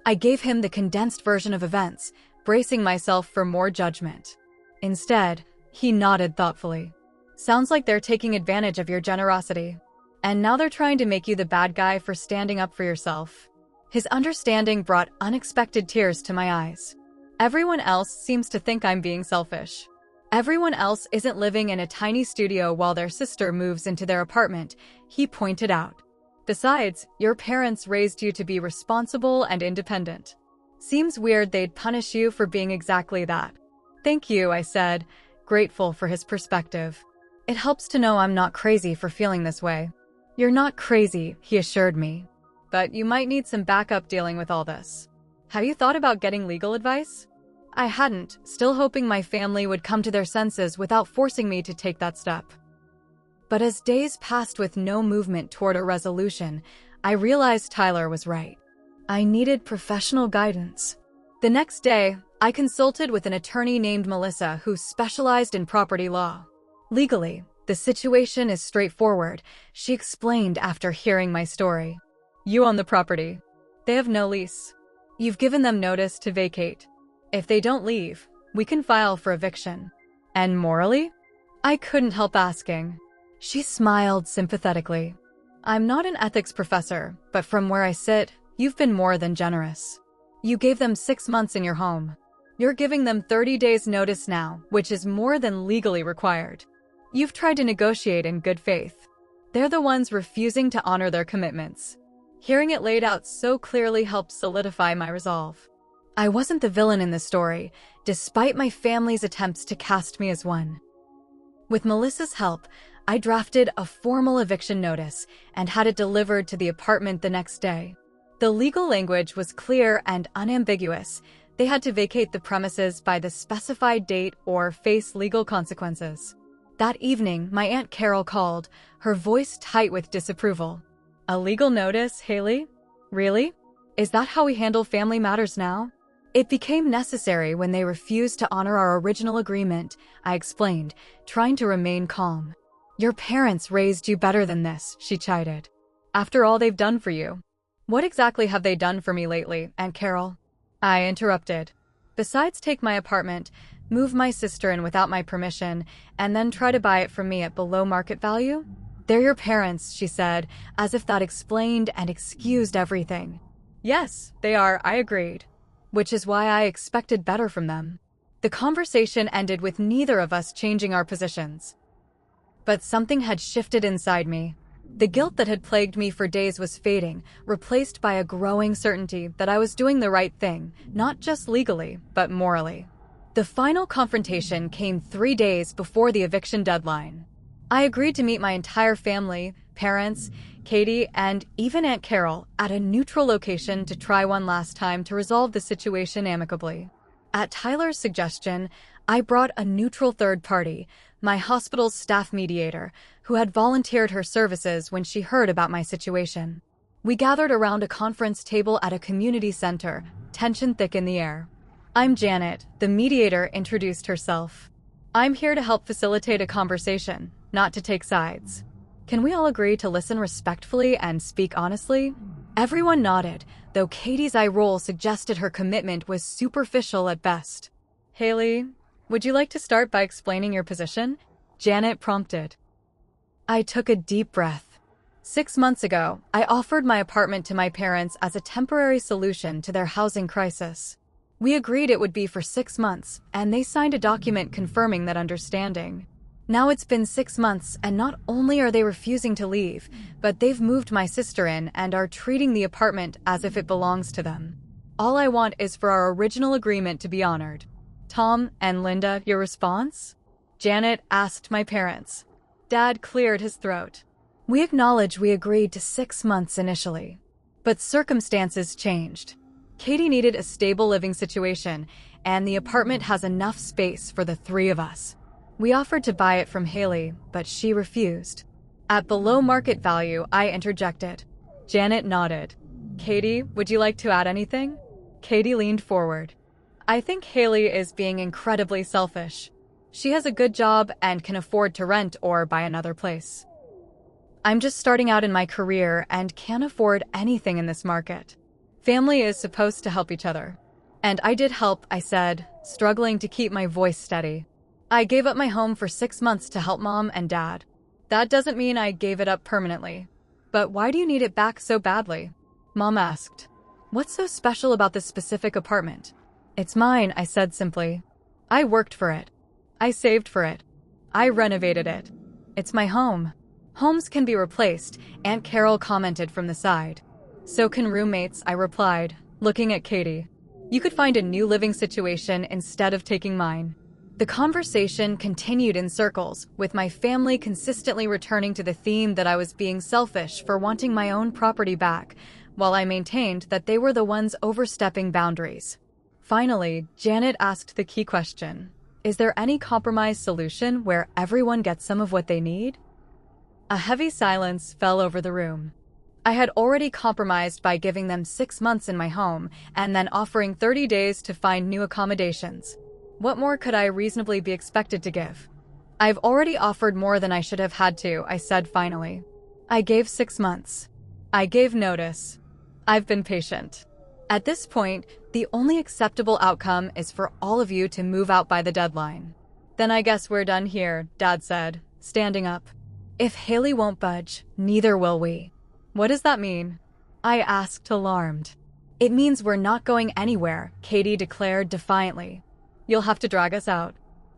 I gave him the condensed version of events, bracing myself for more judgment. Instead, he nodded thoughtfully. Sounds like they're taking advantage of your generosity. And now they're trying to make you the bad guy for standing up for yourself. His understanding brought unexpected tears to my eyes. Everyone else seems to think I'm being selfish. Everyone else isn't living in a tiny studio while their sister moves into their apartment, he pointed out. Besides, your parents raised you to be responsible and independent. Seems weird they'd punish you for being exactly that. Thank you, I said, grateful for his perspective. It helps to know I'm not crazy for feeling this way. You're not crazy, he assured me. But you might need some backup dealing with all this. Have you thought about getting legal advice? I hadn't, still hoping my family would come to their senses without forcing me to take that step. But as days passed with no movement toward a resolution, I realized Tyler was right. I needed professional guidance. The next day, I consulted with an attorney named Melissa who specialized in property law. Legally, the situation is straightforward, she explained after hearing my story. You own the property. They have no lease. You've given them notice to vacate. If they don't leave, we can file for eviction. And morally? I couldn't help asking. She smiled sympathetically. I'm not an ethics professor, but from where I sit, you've been more than generous. You gave them 6 months in your home. You're giving them 30 days notice now, which is more than legally required. You've tried to negotiate in good faith. They're the ones refusing to honor their commitments. Hearing it laid out so clearly helped solidify my resolve. I wasn't the villain in this story, despite my family's attempts to cast me as one. With Melissa's help, I drafted a formal eviction notice and had it delivered to the apartment the next day. The legal language was clear and unambiguous. They had to vacate the premises by the specified date or face legal consequences. That evening, my Aunt Carol called, her voice tight with disapproval. "A legal notice, Haley? Really? Is that how we handle family matters now?" "It became necessary when they refused to honor our original agreement," I explained, trying to remain calm. "Your parents raised you better than this," she chided. "After all they've done for you." "What exactly have they done for me lately, Aunt Carol?" I interrupted. "Besides take my apartment, move my sister in without my permission, and then try to buy it from me at below market value? They're your parents," she said, as if that explained and excused everything. "Yes, they are," I agreed. Which is why I expected better from them. The conversation ended with neither of us changing our positions. But something had shifted inside me. The guilt that had plagued me for days was fading, replaced by a growing certainty that I was doing the right thing, not just legally, but morally. The final confrontation came 3 days before the eviction deadline. I agreed to meet my entire family, parents, Katie, and even Aunt Carol at a neutral location to try one last time to resolve the situation amicably. At Tyler's suggestion, I brought a neutral third party, my hospital's staff mediator, who had volunteered her services when she heard about my situation. We gathered around a conference table at a community center, tension thick in the air. "I'm Janet," the mediator introduced herself. "I'm here to help facilitate a conversation, not to take sides. Can we all agree to listen respectfully and speak honestly?" Everyone nodded, though Katie's eye roll suggested her commitment was superficial at best. "Haley, would you like to start by explaining your position?" Janet prompted. I took a deep breath. 6 months ago, I offered my apartment to my parents as a temporary solution to their housing crisis. We agreed it would be for 6 months, and they signed a document confirming that understanding. Now it's been 6 months, and not only are they refusing to leave, but they've moved my sister in and are treating the apartment as if it belongs to them. All I want is for our original agreement to be honored. "Tom and Linda, your response?" Janet asked my parents. Dad cleared his throat. "We acknowledge we agreed to 6 months initially. But circumstances changed. Katie needed a stable living situation, and the apartment has enough space for the 3 of us. We offered to buy it from Haley, but she refused. At below market value, I interjected. Janet nodded. "Katie, would you like to add anything?" Katie leaned forward. "I think Haley is being incredibly selfish. She has a good job and can afford to rent or buy another place. I'm just starting out in my career and can't afford anything in this market. Family is supposed to help each other." "And I did help," I said, struggling to keep my voice steady. "I gave up my home for 6 months to help Mom and Dad. That doesn't mean I gave it up permanently." "But why do you need it back so badly?" Mom asked. "What's so special about this specific apartment?" "It's mine," I said simply. "I worked for it. I saved for it. I renovated it. It's my home." "Homes can be replaced," Aunt Carol commented from the side. "So can roommates," I replied, looking at Katie. "You could find a new living situation instead of taking mine." The conversation continued in circles, with my family consistently returning to the theme that I was being selfish for wanting my own property back, while I maintained that they were the ones overstepping boundaries. Finally, Janet asked the key question. Is there any compromise solution where everyone gets some of what they need? A heavy silence fell over the room. I had already compromised by giving them 6 months in my home and then offering 30 days to find new accommodations. What more could I reasonably be expected to give? "I've already offered more than I should have had to," I said finally. "I gave 6 months. I gave notice. I've been patient. At this point, the only acceptable outcome is for all of you to move out by the deadline." "Then I guess we're done here," Dad said, standing up. "If Haley won't budge, neither will we." "What does that mean?" I asked, alarmed. "It means we're not going anywhere," Katie declared defiantly. "You'll have to drag us out."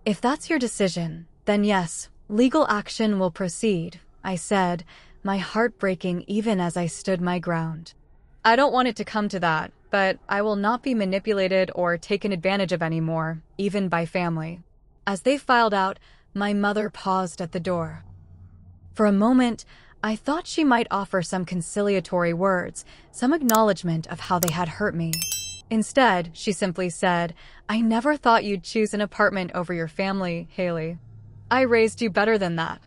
"If that's your decision, then yes, legal action will proceed," I said, my heart breaking even as I stood my ground. "I don't want it to come to that," but I will not be manipulated or taken advantage of anymore, even by family. As they filed out, my mother paused at the door. For a moment, I thought she might offer some conciliatory words, some acknowledgement of how they had hurt me. Instead, she simply said, "I never thought you'd choose an apartment over your family, Haley. I raised you better than that."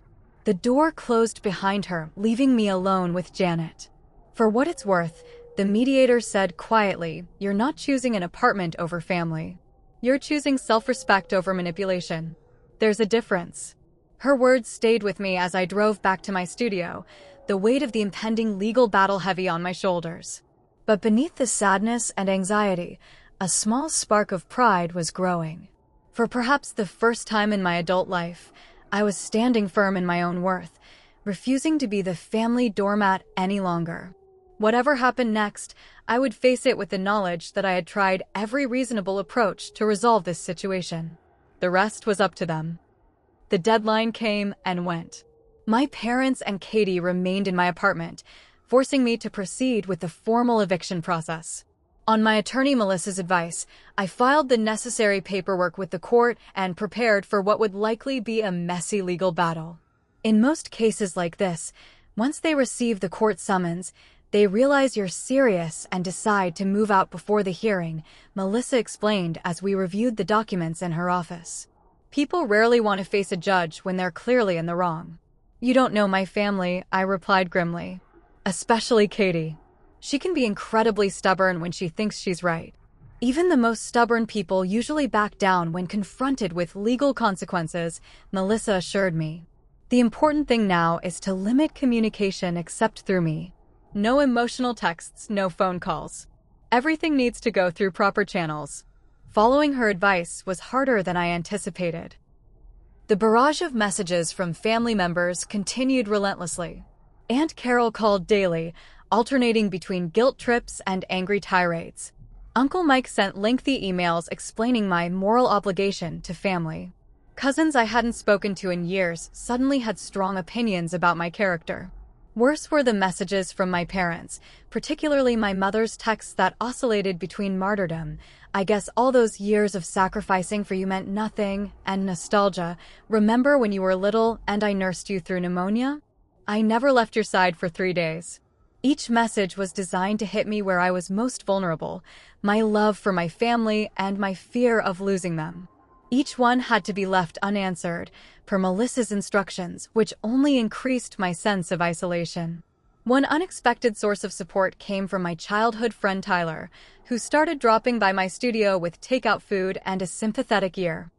The door closed behind her, leaving me alone with Janet. For what it's worth, the mediator said quietly, "You're not choosing an apartment over family. You're choosing self-respect over manipulation. There's a difference." Her words stayed with me as I drove back to my studio, the weight of the impending legal battle heavy on my shoulders. But beneath the sadness and anxiety, a small spark of pride was growing. For perhaps the first time in my adult life, I was standing firm in my own worth, refusing to be the family doormat any longer. Whatever happened next, I would face it with the knowledge that I had tried every reasonable approach to resolve this situation. The rest was up to them. The deadline came and went. My parents and Katie remained in my apartment, forcing me to proceed with the formal eviction process. On my attorney Melissa's advice, I filed the necessary paperwork with the court and prepared for what would likely be a messy legal battle. In most cases like this, once they receive the court summons, they realize you're serious and decide to move out before the hearing, Melissa explained as we reviewed the documents in her office. People rarely want to face a judge when they're clearly in the wrong. "You don't know my family," I replied grimly. "Especially Katie. She can be incredibly stubborn when she thinks she's right. Even the most stubborn people usually back down when confronted with legal consequences," Melissa assured me. "The important thing now is to limit communication except through me. No emotional texts, no phone calls. Everything needs to go through proper channels." Following her advice was harder than I anticipated. The barrage of messages from family members continued relentlessly. Aunt Carol called daily, alternating between guilt trips and angry tirades. Uncle Mike sent lengthy emails explaining my moral obligation to family. Cousins I hadn't spoken to in years suddenly had strong opinions about my character. Worse were the messages from my parents, particularly my mother's texts that oscillated between martyrdom, "I guess all those years of sacrificing for you meant nothing," and nostalgia, "Remember when you were little and I nursed you through pneumonia? I never left your side for 3 days." Each message was designed to hit me where I was most vulnerable, my love for my family and my fear of losing them. Each one had to be left unanswered, per Melissa's instructions, which only increased my sense of isolation. One unexpected source of support came from my childhood friend Tyler, who started dropping by my studio with takeout food and a sympathetic ear.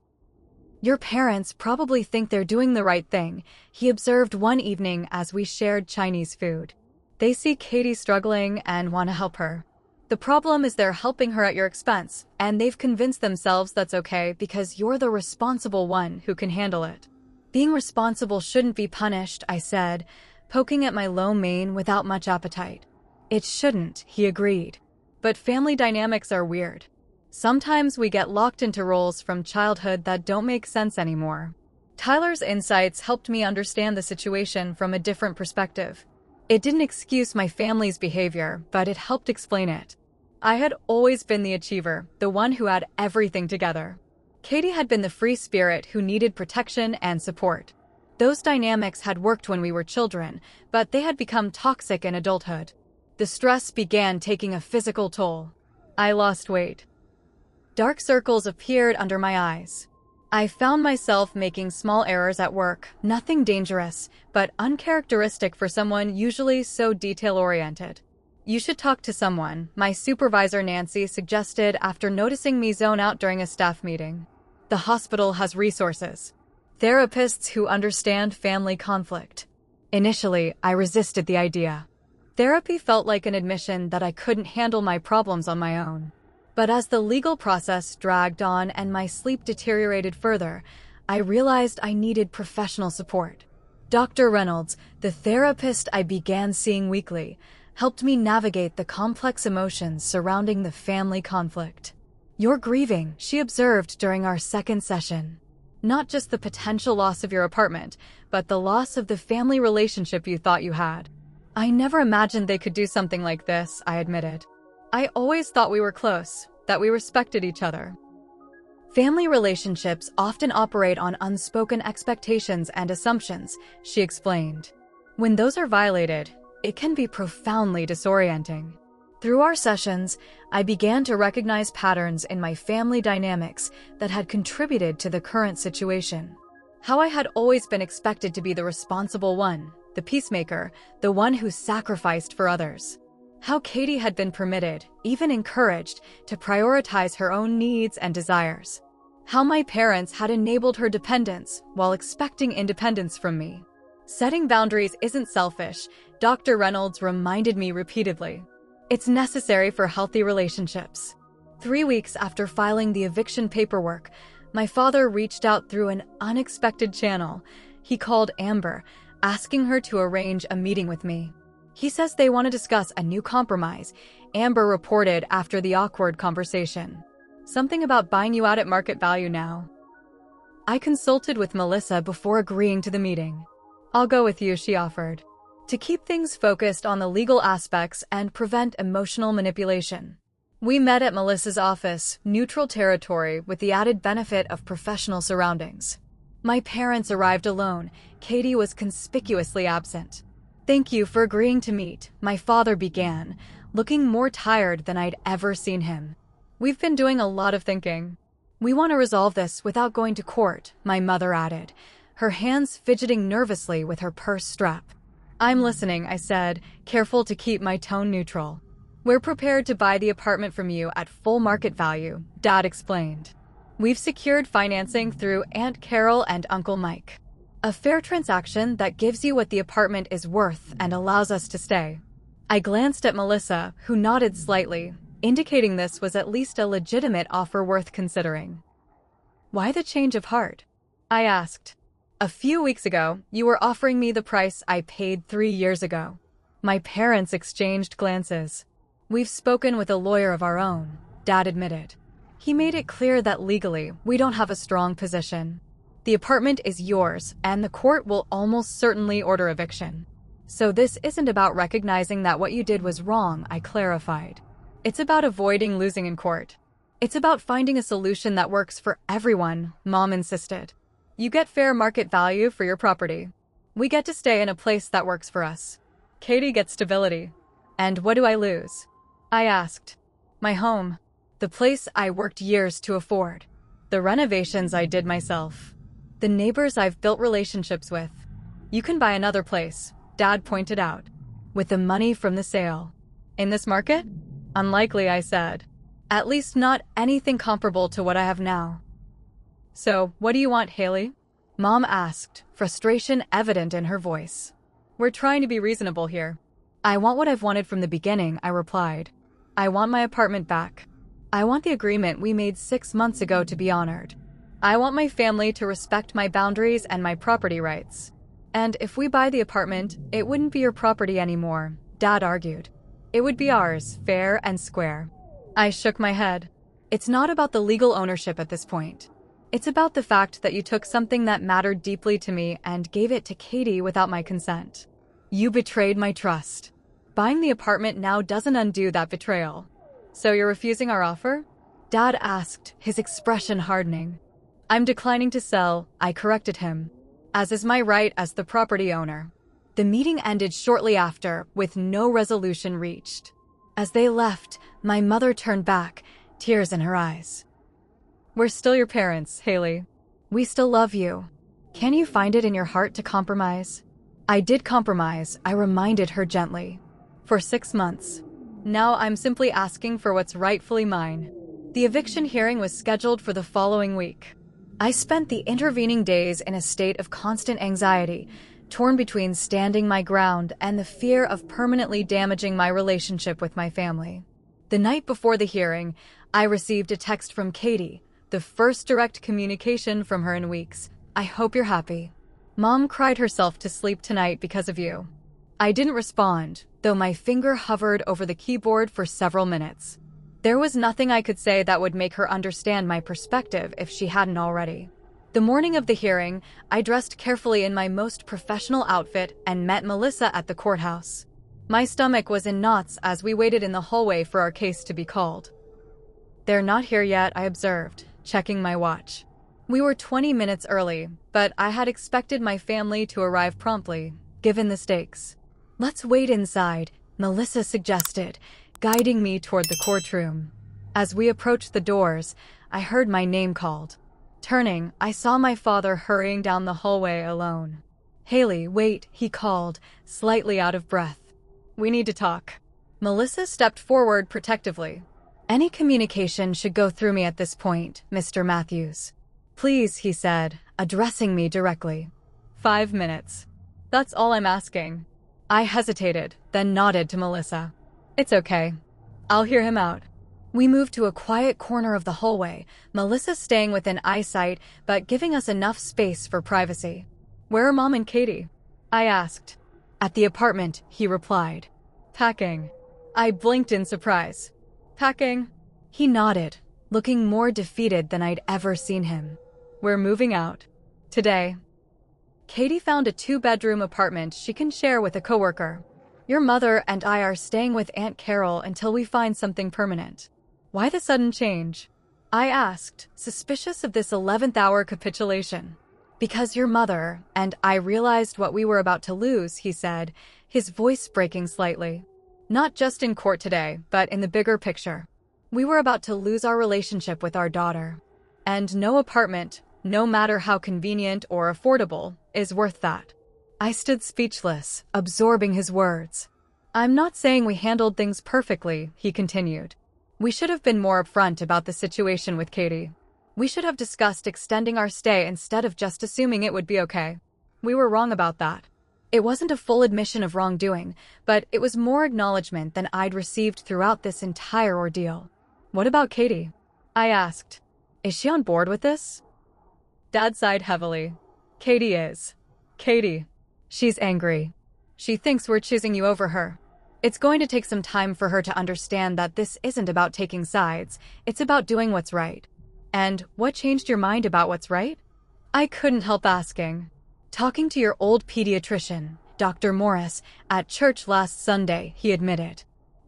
"Your parents probably think they're doing the right thing," he observed one evening as we shared Chinese food. "They see Katie struggling and want to help her. The problem is they're helping her at your expense, and they've convinced themselves that's okay because you're the responsible one who can handle it." "Being responsible shouldn't be punished," I said, poking at my lo mein without much appetite. "It shouldn't," he agreed. "But family dynamics are weird. Sometimes we get locked into roles from childhood that don't make sense anymore." Tyler's insights helped me understand the situation from a different perspective. It didn't excuse my family's behavior, but it helped explain it. I had always been the achiever, the one who had everything together. Katie had been the free spirit who needed protection and support. Those dynamics had worked when we were children, but they had become toxic in adulthood. The stress began taking a physical toll. I lost weight. Dark circles appeared under my eyes. I found myself making small errors at work, nothing dangerous, but uncharacteristic for someone usually so detail-oriented. "You should talk to someone," my supervisor Nancy suggested after noticing me zone out during a staff meeting. "The hospital has resources. Therapists who understand family conflict." Initially, I resisted the idea. Therapy felt like an admission that I couldn't handle my problems on my own. But as the legal process dragged on and my sleep deteriorated further, I realized I needed professional support. Dr. Reynolds, the therapist I began seeing weekly, helped me navigate the complex emotions surrounding the family conflict. "You're grieving," she observed during our second session. "Not just the potential loss of your apartment, but the loss of the family relationship you thought you had." "I never imagined they could do something like this," I admitted. I always thought we were close, that we respected each other. Family relationships often operate on unspoken expectations and assumptions, she explained. When those are violated, it can be profoundly disorienting. Through our sessions, I began to recognize patterns in my family dynamics that had contributed to the current situation. How I had always been expected to be the responsible one, the peacemaker, the one who sacrificed for others. How Katie had been permitted, even encouraged, to prioritize her own needs and desires. How my parents had enabled her dependence while expecting independence from me. Setting boundaries isn't selfish, Dr. Reynolds reminded me repeatedly. It's necessary for healthy relationships. 3 weeks after filing the eviction paperwork, my father reached out through an unexpected channel. He called Amber, asking her to arrange a meeting with me. He says they want to discuss a new compromise, Amber reported after the awkward conversation. Something about buying you out at market value now. I consulted with Melissa before agreeing to the meeting. I'll go with you, she offered, to keep things focused on the legal aspects and prevent emotional manipulation. We met at Melissa's office, neutral territory with the added benefit of professional surroundings. My parents arrived alone. Katie was conspicuously absent. Thank you for agreeing to meet, my father began, looking more tired than I'd ever seen him. We've been doing a lot of thinking. We want to resolve this without going to court, my mother added, her hands fidgeting nervously with her purse strap. I'm listening, I said, careful to keep my tone neutral. We're prepared to buy the apartment from you at full market value, Dad explained. We've secured financing through Aunt Carol and Uncle Mike. A fair transaction that gives you what the apartment is worth and allows us to stay. I glanced at Melissa, who nodded slightly, indicating this was at least a legitimate offer worth considering. Why the change of heart? I asked. A few weeks ago, you were offering me the price I paid 3 years ago. My parents exchanged glances. We've spoken with a lawyer of our own, Dad admitted. He made it clear that legally, we don't have a strong position. The apartment is yours, and the court will almost certainly order eviction. So this isn't about recognizing that what you did was wrong, I clarified. It's about avoiding losing in court. It's about finding a solution that works for everyone, Mom insisted. You get fair market value for your property. We get to stay in a place that works for us. Katie gets stability. And what do I lose? I asked. My home. The place I worked years to afford. The renovations I did myself. The neighbors I've built relationships with. You can buy another place, Dad pointed out, with the money from the sale. In this market? Unlikely, I said. At least not anything comparable to what I have now. So, what do you want, Haley? Mom asked, frustration evident in her voice. We're trying to be reasonable here. I want what I've wanted from the beginning, I replied. I want my apartment back. I want the agreement we made 6 months ago to be honored. I want my family to respect my boundaries and my property rights. And if we buy the apartment, it wouldn't be your property anymore, Dad argued. It would be ours, fair and square. I shook my head. It's not about the legal ownership at this point. It's about the fact that you took something that mattered deeply to me and gave it to Katie without my consent. You betrayed my trust. Buying the apartment now doesn't undo that betrayal. So you're refusing our offer? Dad asked, his expression hardening. I'm declining to sell, I corrected him, as is my right as the property owner. The meeting ended shortly after, with no resolution reached. As they left, my mother turned back, tears in her eyes. We're still your parents, Haley. We still love you. Can you find it in your heart to compromise? I did compromise, I reminded her gently. For 6 months. Now I'm simply asking for what's rightfully mine. The eviction hearing was scheduled for the following week. I spent the intervening days in a state of constant anxiety, torn between standing my ground and the fear of permanently damaging my relationship with my family. The night before the hearing, I received a text from Katie, the first direct communication from her in weeks. I hope you're happy. Mom cried herself to sleep tonight because of you. I didn't respond, though my finger hovered over the keyboard for several minutes. There was nothing I could say that would make her understand my perspective if she hadn't already. The morning of the hearing, I dressed carefully in my most professional outfit and met Melissa at the courthouse. My stomach was in knots as we waited in the hallway for our case to be called. "They're not here yet," I observed, checking my watch. We were 20 minutes early, but I had expected my family to arrive promptly, given the stakes. "Let's wait inside," Melissa suggested, guiding me toward the courtroom. As we approached the doors, I heard my name called. Turning, I saw my father hurrying down the hallway alone. "Haley, wait," he called, slightly out of breath. "We need to talk." Melissa stepped forward protectively. "Any communication should go through me at this point, Mr. Matthews." "Please," he said, addressing me directly. 5 minutes. That's all I'm asking. I hesitated, then nodded to Melissa. "It's okay. I'll hear him out." We moved to a quiet corner of the hallway, Melissa staying within eyesight but giving us enough space for privacy. "Where are Mom and Katie?" I asked. "At the apartment," he replied. "Packing." I blinked in surprise. "Packing?" He nodded, looking more defeated than I'd ever seen him. "We're moving out. Today." Katie found a 2-bedroom apartment she can share with a coworker. "Your mother and I are staying with Aunt Carol until we find something permanent." "Why the sudden change?" I asked, suspicious of this 11th-hour capitulation. "Because your mother and I realized what we were about to lose," he said, his voice breaking slightly. "Not just in court today, but in the bigger picture. We were about to lose our relationship with our daughter. And no apartment, no matter how convenient or affordable, is worth that." I stood speechless, absorbing his words. "I'm not saying we handled things perfectly," he continued. "We should have been more upfront about the situation with Katie. We should have discussed extending our stay instead of just assuming it would be okay. We were wrong about that." It wasn't a full admission of wrongdoing, but it was more acknowledgement than I'd received throughout this entire ordeal. "What about Katie?" I asked. "Is she on board with this?" Dad sighed heavily. "Katie is. Katie. She's angry. She thinks we're choosing you over her. It's going to take some time for her to understand that this isn't about taking sides, it's about doing what's right." "And what changed your mind about what's right?" I couldn't help asking. "Talking to your old pediatrician, Dr. Morris, at church last Sunday," he admitted.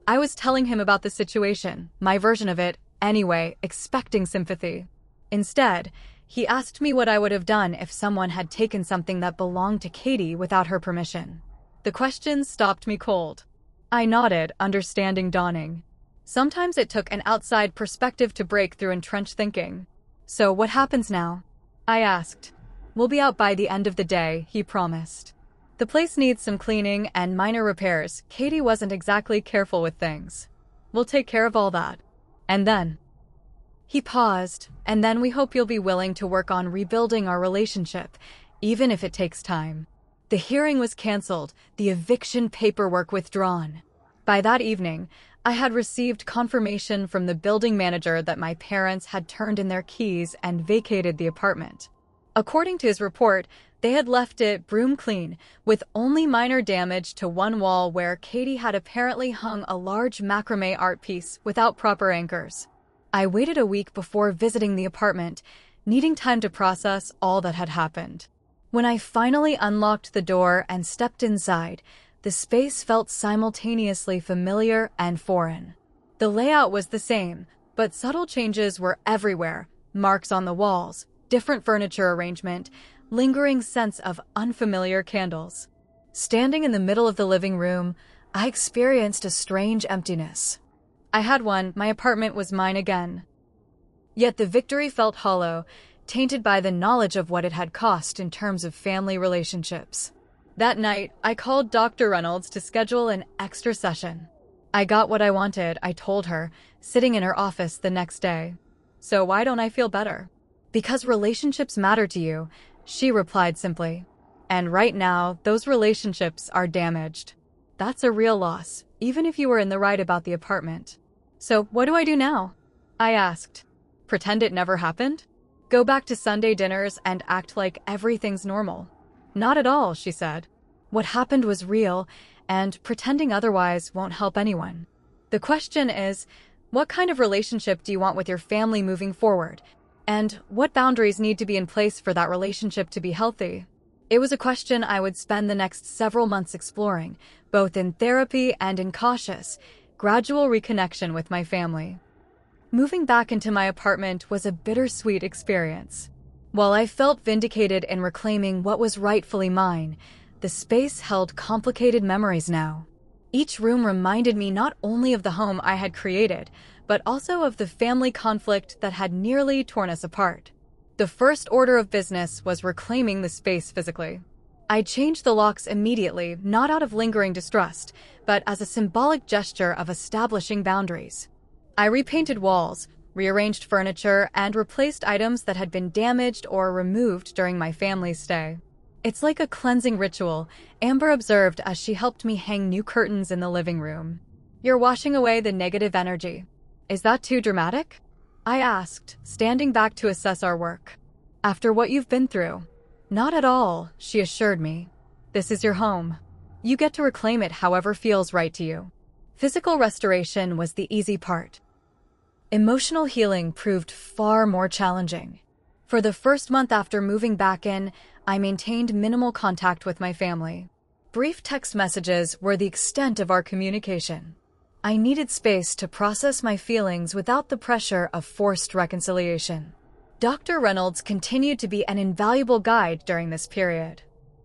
I was telling him about the situation, my version of it, anyway, expecting sympathy. Instead, he asked me what I would have done if someone had taken something that belonged to Katie without her permission. The question stopped me cold. I nodded, understanding dawning. Sometimes it took an outside perspective to break through entrenched thinking. "So what happens now?" I asked. "We'll be out by the end of the day," he promised. "The place needs some cleaning and minor repairs. Katie wasn't exactly careful with things. We'll take care of all that. And then..." He paused, "And then we hope you'll be willing to work on rebuilding our relationship, even if it takes time." The hearing was canceled, the eviction paperwork withdrawn. By that evening, I had received confirmation from the building manager that my parents had turned in their keys and vacated the apartment. According to his report, they had left it broom clean, with only minor damage to one wall where Katie had apparently hung a large macrame art piece without proper anchors. I waited a week before visiting the apartment, needing time to process all that had happened. When I finally unlocked the door and stepped inside, the space felt simultaneously familiar and foreign. The layout was the same, but subtle changes were everywhere: marks on the walls, different furniture arrangement, lingering sense of unfamiliar candles. Standing in the middle of the living room, I experienced a strange emptiness. I had one, my apartment was mine again. Yet the victory felt hollow, tainted by the knowledge of what it had cost in terms of family relationships. That night, I called Dr. Reynolds to schedule an extra session. "I got what I wanted," I told her, sitting in her office the next day. "So why don't I feel better?" "Because relationships matter to you," she replied simply. "And right now, those relationships are damaged. That's a real loss, even if you were in the right about the apartment." "So what do I do now?" I asked. "Pretend it never happened? Go back to Sunday dinners and act like everything's normal?" "Not at all," she said. "What happened was real, and pretending otherwise won't help anyone. The question is, what kind of relationship do you want with your family moving forward? And what boundaries need to be in place for that relationship to be healthy? It was a question I would spend the next several months exploring, both in therapy and in cautious, gradual reconnection with my family. Moving back into my apartment was a bittersweet experience. While I felt vindicated in reclaiming what was rightfully mine, the space held complicated memories now. Each room reminded me not only of the home I had created, but also of the family conflict that had nearly torn us apart. The first order of business was reclaiming the space physically. I changed the locks immediately, not out of lingering distrust, but as a symbolic gesture of establishing boundaries. I repainted walls, rearranged furniture, and replaced items that had been damaged or removed during my family's stay. It's like a cleansing ritual, Amber observed as she helped me hang new curtains in the living room. You're washing away the negative energy. Is that too dramatic? I asked, standing back to assess our work. After what you've been through. Not at all, she assured me. This is your home. You get to reclaim it however feels right to you. Physical restoration was the easy part. Emotional healing proved far more challenging. For the first month after moving back in, I maintained minimal contact with my family. Brief text messages were the extent of our communication. I needed space to process my feelings without the pressure of forced reconciliation. Dr. Reynolds continued to be an invaluable guide during this period.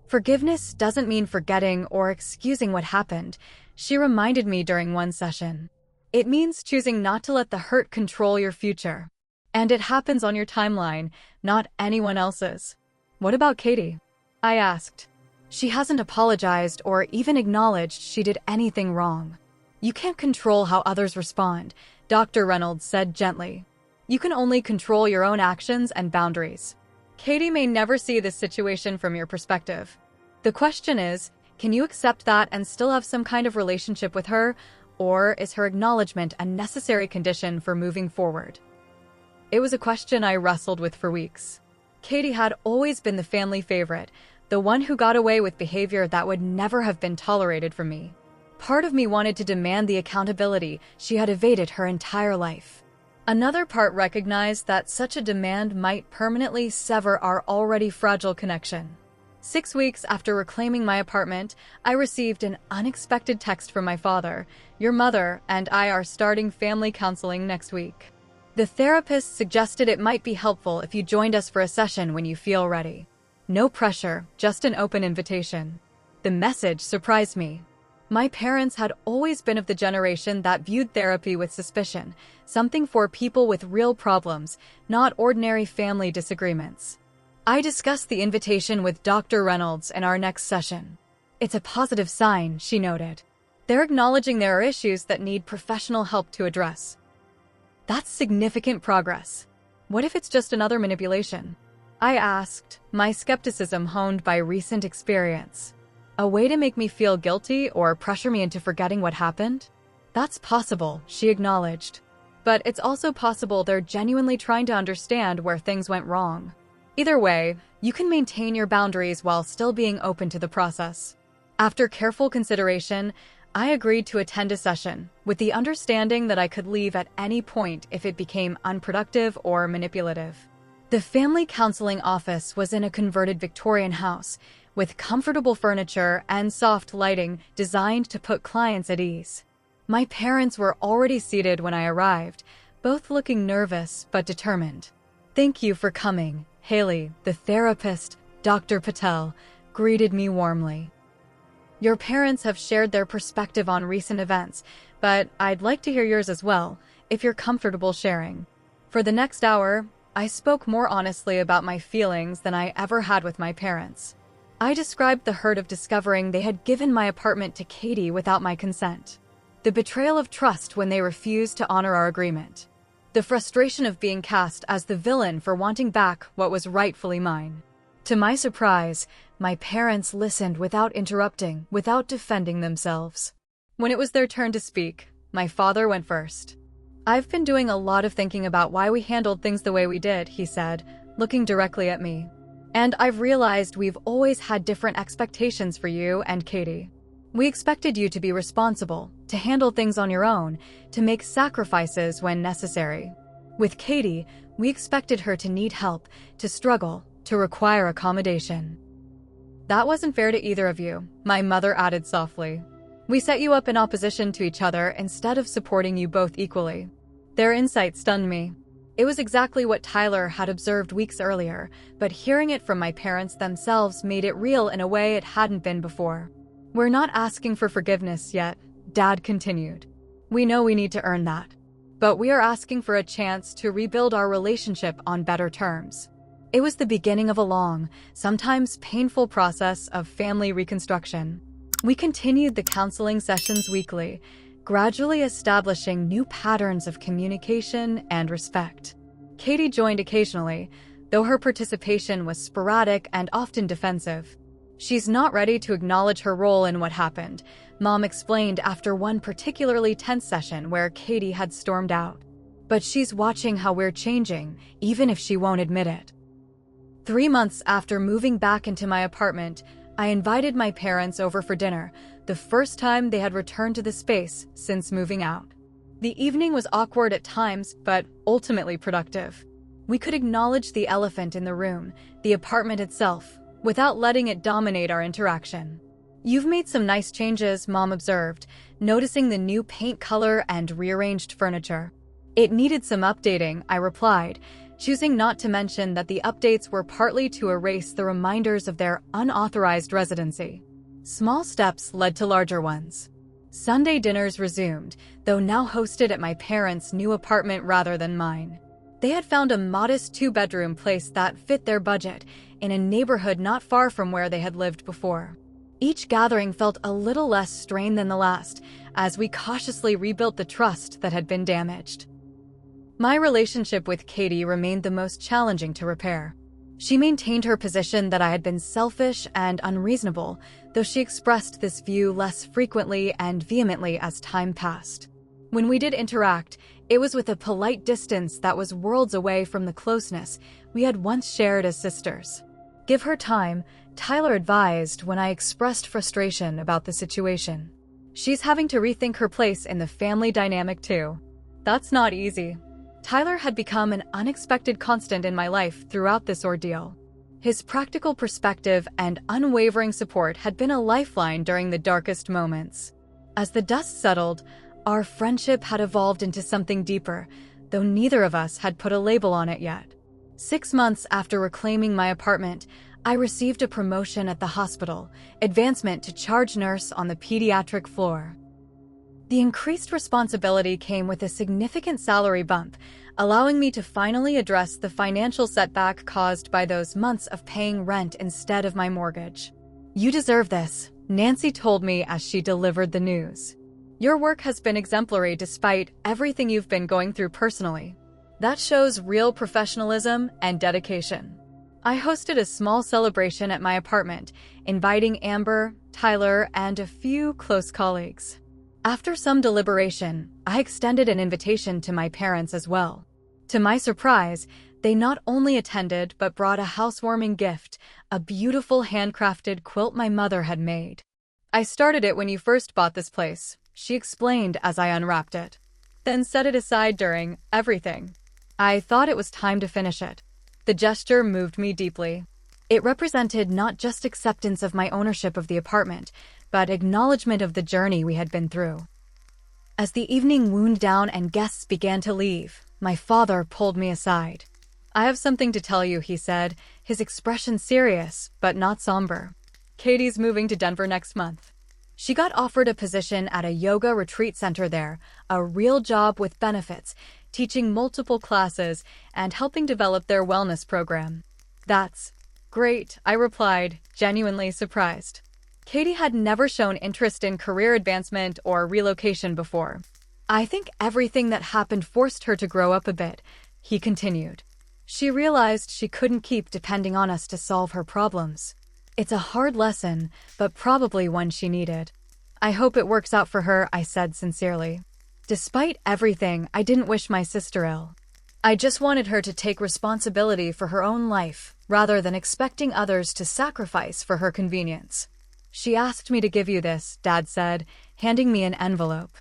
Forgiveness doesn't mean forgetting or excusing what happened, she reminded me during one session. It means choosing not to let the hurt control your future. And it happens on your timeline, not anyone else's. What about Katie? I asked. She hasn't apologized or even acknowledged she did anything wrong. You can't control how others respond, Dr. Reynolds said gently. You can only control your own actions and boundaries. Katie may never see this situation from your perspective. The question is, can you accept that and still have some kind of relationship with her, or is her acknowledgement a necessary condition for moving forward? It was a question I wrestled with for weeks. Katie had always been the family favorite, the one who got away with behavior that would never have been tolerated from me. Part of me wanted to demand the accountability she had evaded her entire life. Another part recognized that such a demand might permanently sever our already fragile connection. 6 weeks after reclaiming my apartment, I received an unexpected text from my father. Your mother and I are starting family counseling next week. The therapist suggested it might be helpful if you joined us for a session when you feel ready. No pressure, just an open invitation. The message surprised me. My parents had always been of the generation that viewed therapy with suspicion, something for people with real problems, not ordinary family disagreements. I discussed the invitation with Dr. Reynolds in our next session. It's a positive sign, she noted. They're acknowledging there are issues that need professional help to address. That's significant progress. What if it's just another manipulation? I asked, my skepticism honed by recent experience. A way to make me feel guilty or pressure me into forgetting what happened? That's possible, she acknowledged. But it's also possible they're genuinely trying to understand where things went wrong. Either way, you can maintain your boundaries while still being open to the process. After careful consideration, I agreed to attend a session, with the understanding that I could leave at any point if it became unproductive or manipulative. The family counseling office was in a converted Victorian house, with comfortable furniture and soft lighting designed to put clients at ease. My parents were already seated when I arrived, both looking nervous but determined. Thank you for coming, Haley, the therapist, Dr. Patel, greeted me warmly. Your parents have shared their perspective on recent events, but I'd like to hear yours as well, if you're comfortable sharing. For the next hour, I spoke more honestly about my feelings than I ever had with my parents. I described the hurt of discovering they had given my apartment to Katie without my consent, the betrayal of trust when they refused to honor our agreement, the frustration of being cast as the villain for wanting back what was rightfully mine. To my surprise, my parents listened without interrupting, without defending themselves. When it was their turn to speak, my father went first. I've been doing a lot of thinking about why we handled things the way we did, he said, looking directly at me. And I've realized we've always had different expectations for you and Katie. We expected you to be responsible, to handle things on your own, to make sacrifices when necessary. With Katie, we expected her to need help, to struggle, to require accommodation. "That wasn't fair to either of you," my mother added softly. "We set you up in opposition to each other instead of supporting you both equally." Their insight stunned me. It was exactly what Tyler had observed weeks earlier, but hearing it from my parents themselves made it real in a way it hadn't been before. "We're not asking for forgiveness yet," Dad continued. "We know we need to earn that. But we are asking for a chance to rebuild our relationship on better terms." It was the beginning of a long, sometimes painful process of family reconstruction. We continued the counseling sessions weekly, gradually establishing new patterns of communication and respect. Katie joined occasionally, though her participation was sporadic and often defensive. "She's not ready to acknowledge her role in what happened," Mom explained after one particularly tense session where Katie had stormed out. "But she's watching how we're changing, even if she won't admit it." 3 months after moving back into my apartment, I invited my parents over for dinner, the first time they had returned to the space since moving out. The evening was awkward at times, but ultimately productive. We could acknowledge the elephant in the room, the apartment itself, without letting it dominate our interaction. "You've made some nice changes," Mom observed, noticing the new paint color and rearranged furniture. "It needed some updating," I replied, choosing not to mention that the updates were partly to erase the reminders of their unauthorized residency. Small steps led to larger ones. Sunday dinners resumed, though now hosted at my parents' new apartment rather than mine. They had found a modest 2-bedroom place that fit their budget in a neighborhood not far from where they had lived before. Each gathering felt a little less strained than the last, as we cautiously rebuilt the trust that had been damaged. My relationship with Katie remained the most challenging to repair. She maintained her position that I had been selfish and unreasonable, though she expressed this view less frequently and vehemently as time passed. When we did interact, it was with a polite distance that was worlds away from the closeness we had once shared as sisters. "Give her time," Tyler advised when I expressed frustration about the situation. "She's having to rethink her place in the family dynamic too." That's not easy. Tyler had become an unexpected constant in my life throughout this ordeal. His practical perspective and unwavering support had been a lifeline during the darkest moments. As the dust settled, our friendship had evolved into something deeper, though neither of us had put a label on it yet. 6 months after reclaiming my apartment, I received a promotion at the hospital, advancement to charge nurse on the pediatric floor. The increased responsibility came with a significant salary bump, allowing me to finally address the financial setback caused by those months of paying rent instead of my mortgage. "You deserve this," Nancy told me as she delivered the news. "Your work has been exemplary despite everything you've been going through personally. That shows real professionalism and dedication." I hosted a small celebration at my apartment, inviting Amber, Tyler, and a few close colleagues. After some deliberation, I extended an invitation to my parents as well. To my surprise, they not only attended but brought a housewarming gift, a beautiful handcrafted quilt my mother had made. "I started it when you first bought this place," she explained as I unwrapped it. "Then set it aside during everything. I thought it was time to finish it." The gesture moved me deeply. It represented not just acceptance of my ownership of the apartment, but acknowledgement of the journey we had been through. As the evening wound down and guests began to leave, my father pulled me aside. "I have something to tell you," he said, his expression serious but not somber. "Katie's moving to Denver next month. She got offered a position at a yoga retreat center there, a real job with benefits, teaching multiple classes and helping develop their wellness program." "That's great," I replied, genuinely surprised. Katie had never shown interest in career advancement or relocation before. "I think everything that happened forced her to grow up a bit," he continued. "She realized she couldn't keep depending on us to solve her problems. It's a hard lesson, but probably one she needed." "I hope it works out for her," I said sincerely. Despite everything, I didn't wish my sister ill. I just wanted her to take responsibility for her own life, rather than expecting others to sacrifice for her convenience. "She asked me to give you this," Dad said, handing me an envelope.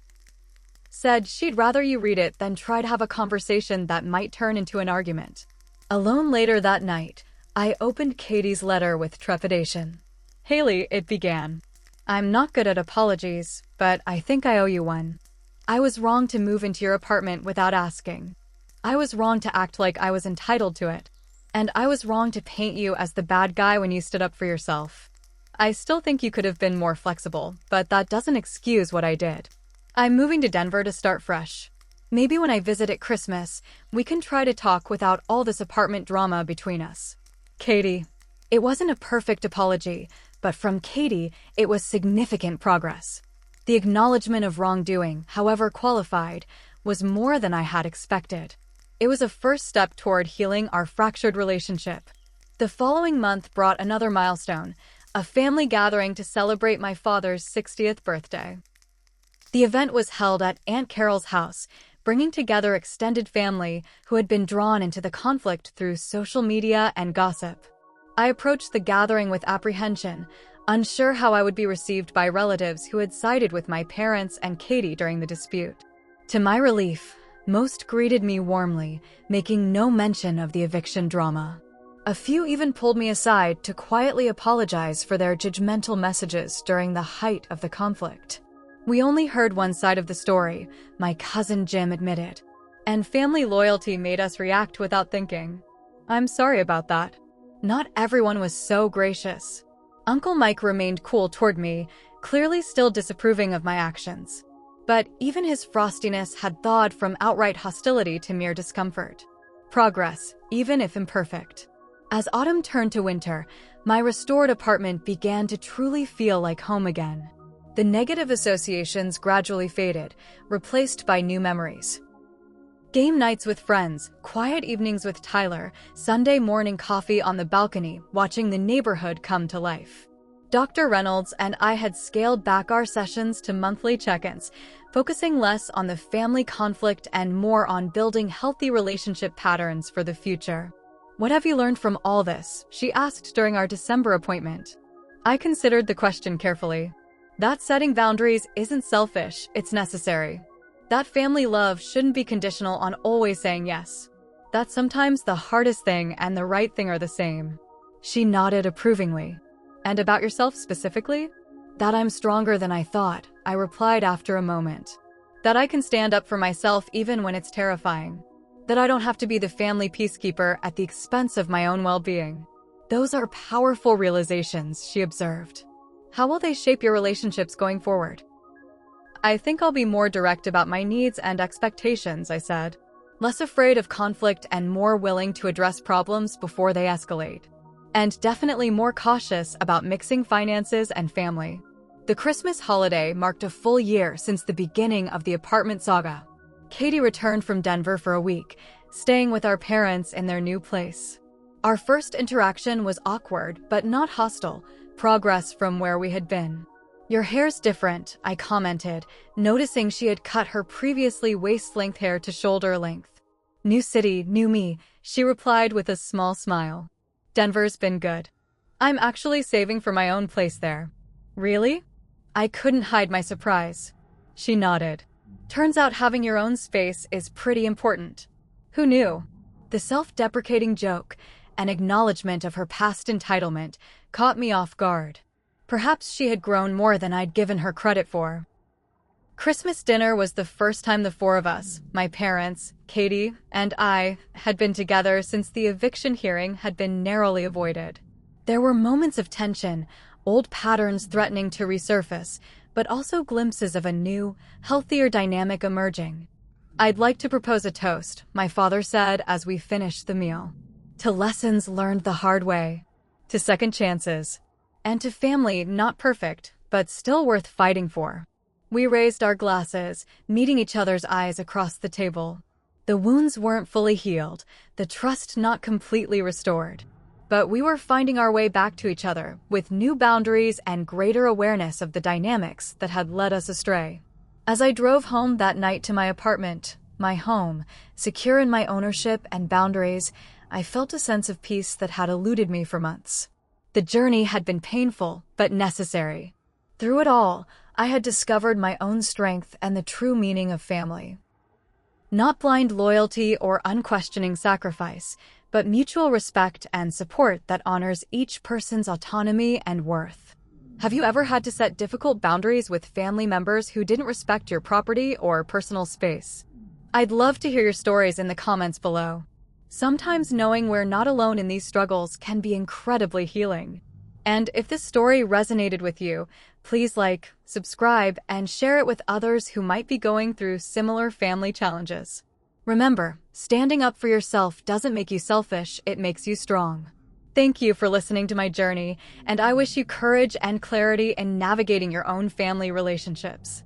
Said she'd rather you read it than try to have a conversation that might turn into an argument. Alone later that night, I opened Katie's letter with trepidation. Haley, it began. I'm not good at apologies, but I think I owe you one. I was wrong to move into your apartment without asking. I was wrong to act like I was entitled to it. And I was wrong to paint you as the bad guy when you stood up for yourself. I still think you could have been more flexible, but that doesn't excuse what I did. I'm moving to Denver to start fresh. Maybe when I visit at Christmas, we can try to talk without all this apartment drama between us. Katie. It wasn't a perfect apology, but from Katie, it was significant progress. The acknowledgement of wrongdoing, however qualified, was more than I had expected. It was a first step toward healing our fractured relationship. The following month brought another milestone, a family gathering to celebrate my father's 60th birthday. The event was held at Aunt Carol's house, bringing together extended family who had been drawn into the conflict through social media and gossip. I approached the gathering with apprehension, unsure how I would be received by relatives who had sided with my parents and Katie during the dispute. To my relief, most greeted me warmly, making no mention of the eviction drama. A few even pulled me aside to quietly apologize for their judgmental messages during the height of the conflict. We only heard one side of the story, my cousin Jim admitted, and family loyalty made us react without thinking. I'm sorry about that. Not everyone was so gracious. Uncle Mike remained cool toward me, clearly still disapproving of my actions. But even his frostiness had thawed from outright hostility to mere discomfort. Progress, even if imperfect. As autumn turned to winter, my restored apartment began to truly feel like home again. The negative associations gradually faded, replaced by new memories. Game nights with friends, quiet evenings with Tyler, Sunday morning coffee on the balcony, watching the neighborhood come to life. Dr. Reynolds and I had scaled back our sessions to monthly check-ins, focusing less on the family conflict and more on building healthy relationship patterns for the future. What have you learned from all this? She asked during our December appointment. I considered the question carefully. That setting boundaries isn't selfish, it's necessary. That family love shouldn't be conditional on always saying yes. That sometimes the hardest thing and the right thing are the same. She nodded approvingly. And about yourself specifically? That I'm stronger than I thought, I replied after a moment. That I can stand up for myself even when it's terrifying. That I don't have to be the family peacekeeper at the expense of my own well-being. Those are powerful realizations, she observed. How will they shape your relationships going forward? I think I'll be more direct about my needs and expectations, I said. Less afraid of conflict and more willing to address problems before they escalate. And definitely more cautious about mixing finances and family. The Christmas holiday marked a full year since the beginning of the apartment saga. Katie returned from Denver for a week, staying with our parents in their new place. Our first interaction was awkward, but not hostile, progress from where we had been. Your hair's different, I commented, noticing she had cut her previously waist-length hair to shoulder length. New city, new me, she replied with a small smile. Denver's been good. I'm actually saving for my own place there. Really? I couldn't hide my surprise. She nodded. Turns out having your own space is pretty important. Who knew? The self-deprecating joke, an acknowledgement of her past entitlement, caught me off guard. Perhaps she had grown more than I'd given her credit for. Christmas dinner was the first time the four of us, my parents, Katie, and I, had been together since the eviction hearing had been narrowly avoided. There were moments of tension, old patterns threatening to resurface, but also glimpses of a new, healthier dynamic emerging. I'd like to propose a toast, my father said as we finished the meal. To lessons learned the hard way. To second chances. And to family not perfect, but still worth fighting for. We raised our glasses, meeting each other's eyes across the table. The wounds weren't fully healed, the trust not completely restored. But we were finding our way back to each other, with new boundaries and greater awareness of the dynamics that had led us astray. As I drove home that night to my apartment, my home, secure in my ownership and boundaries, I felt a sense of peace that had eluded me for months. The journey had been painful, but necessary. Through it all, I had discovered my own strength and the true meaning of family. Not blind loyalty or unquestioning sacrifice, but mutual respect and support that honors each person's autonomy and worth. Have you ever had to set difficult boundaries with family members who didn't respect your property or personal space? I'd love to hear your stories in the comments below. Sometimes knowing we're not alone in these struggles can be incredibly healing. And if this story resonated with you, please like, subscribe, and share it with others who might be going through similar family challenges. Remember, standing up for yourself doesn't make you selfish, it makes you strong. Thank you for listening to my journey, and I wish you courage and clarity in navigating your own family relationships.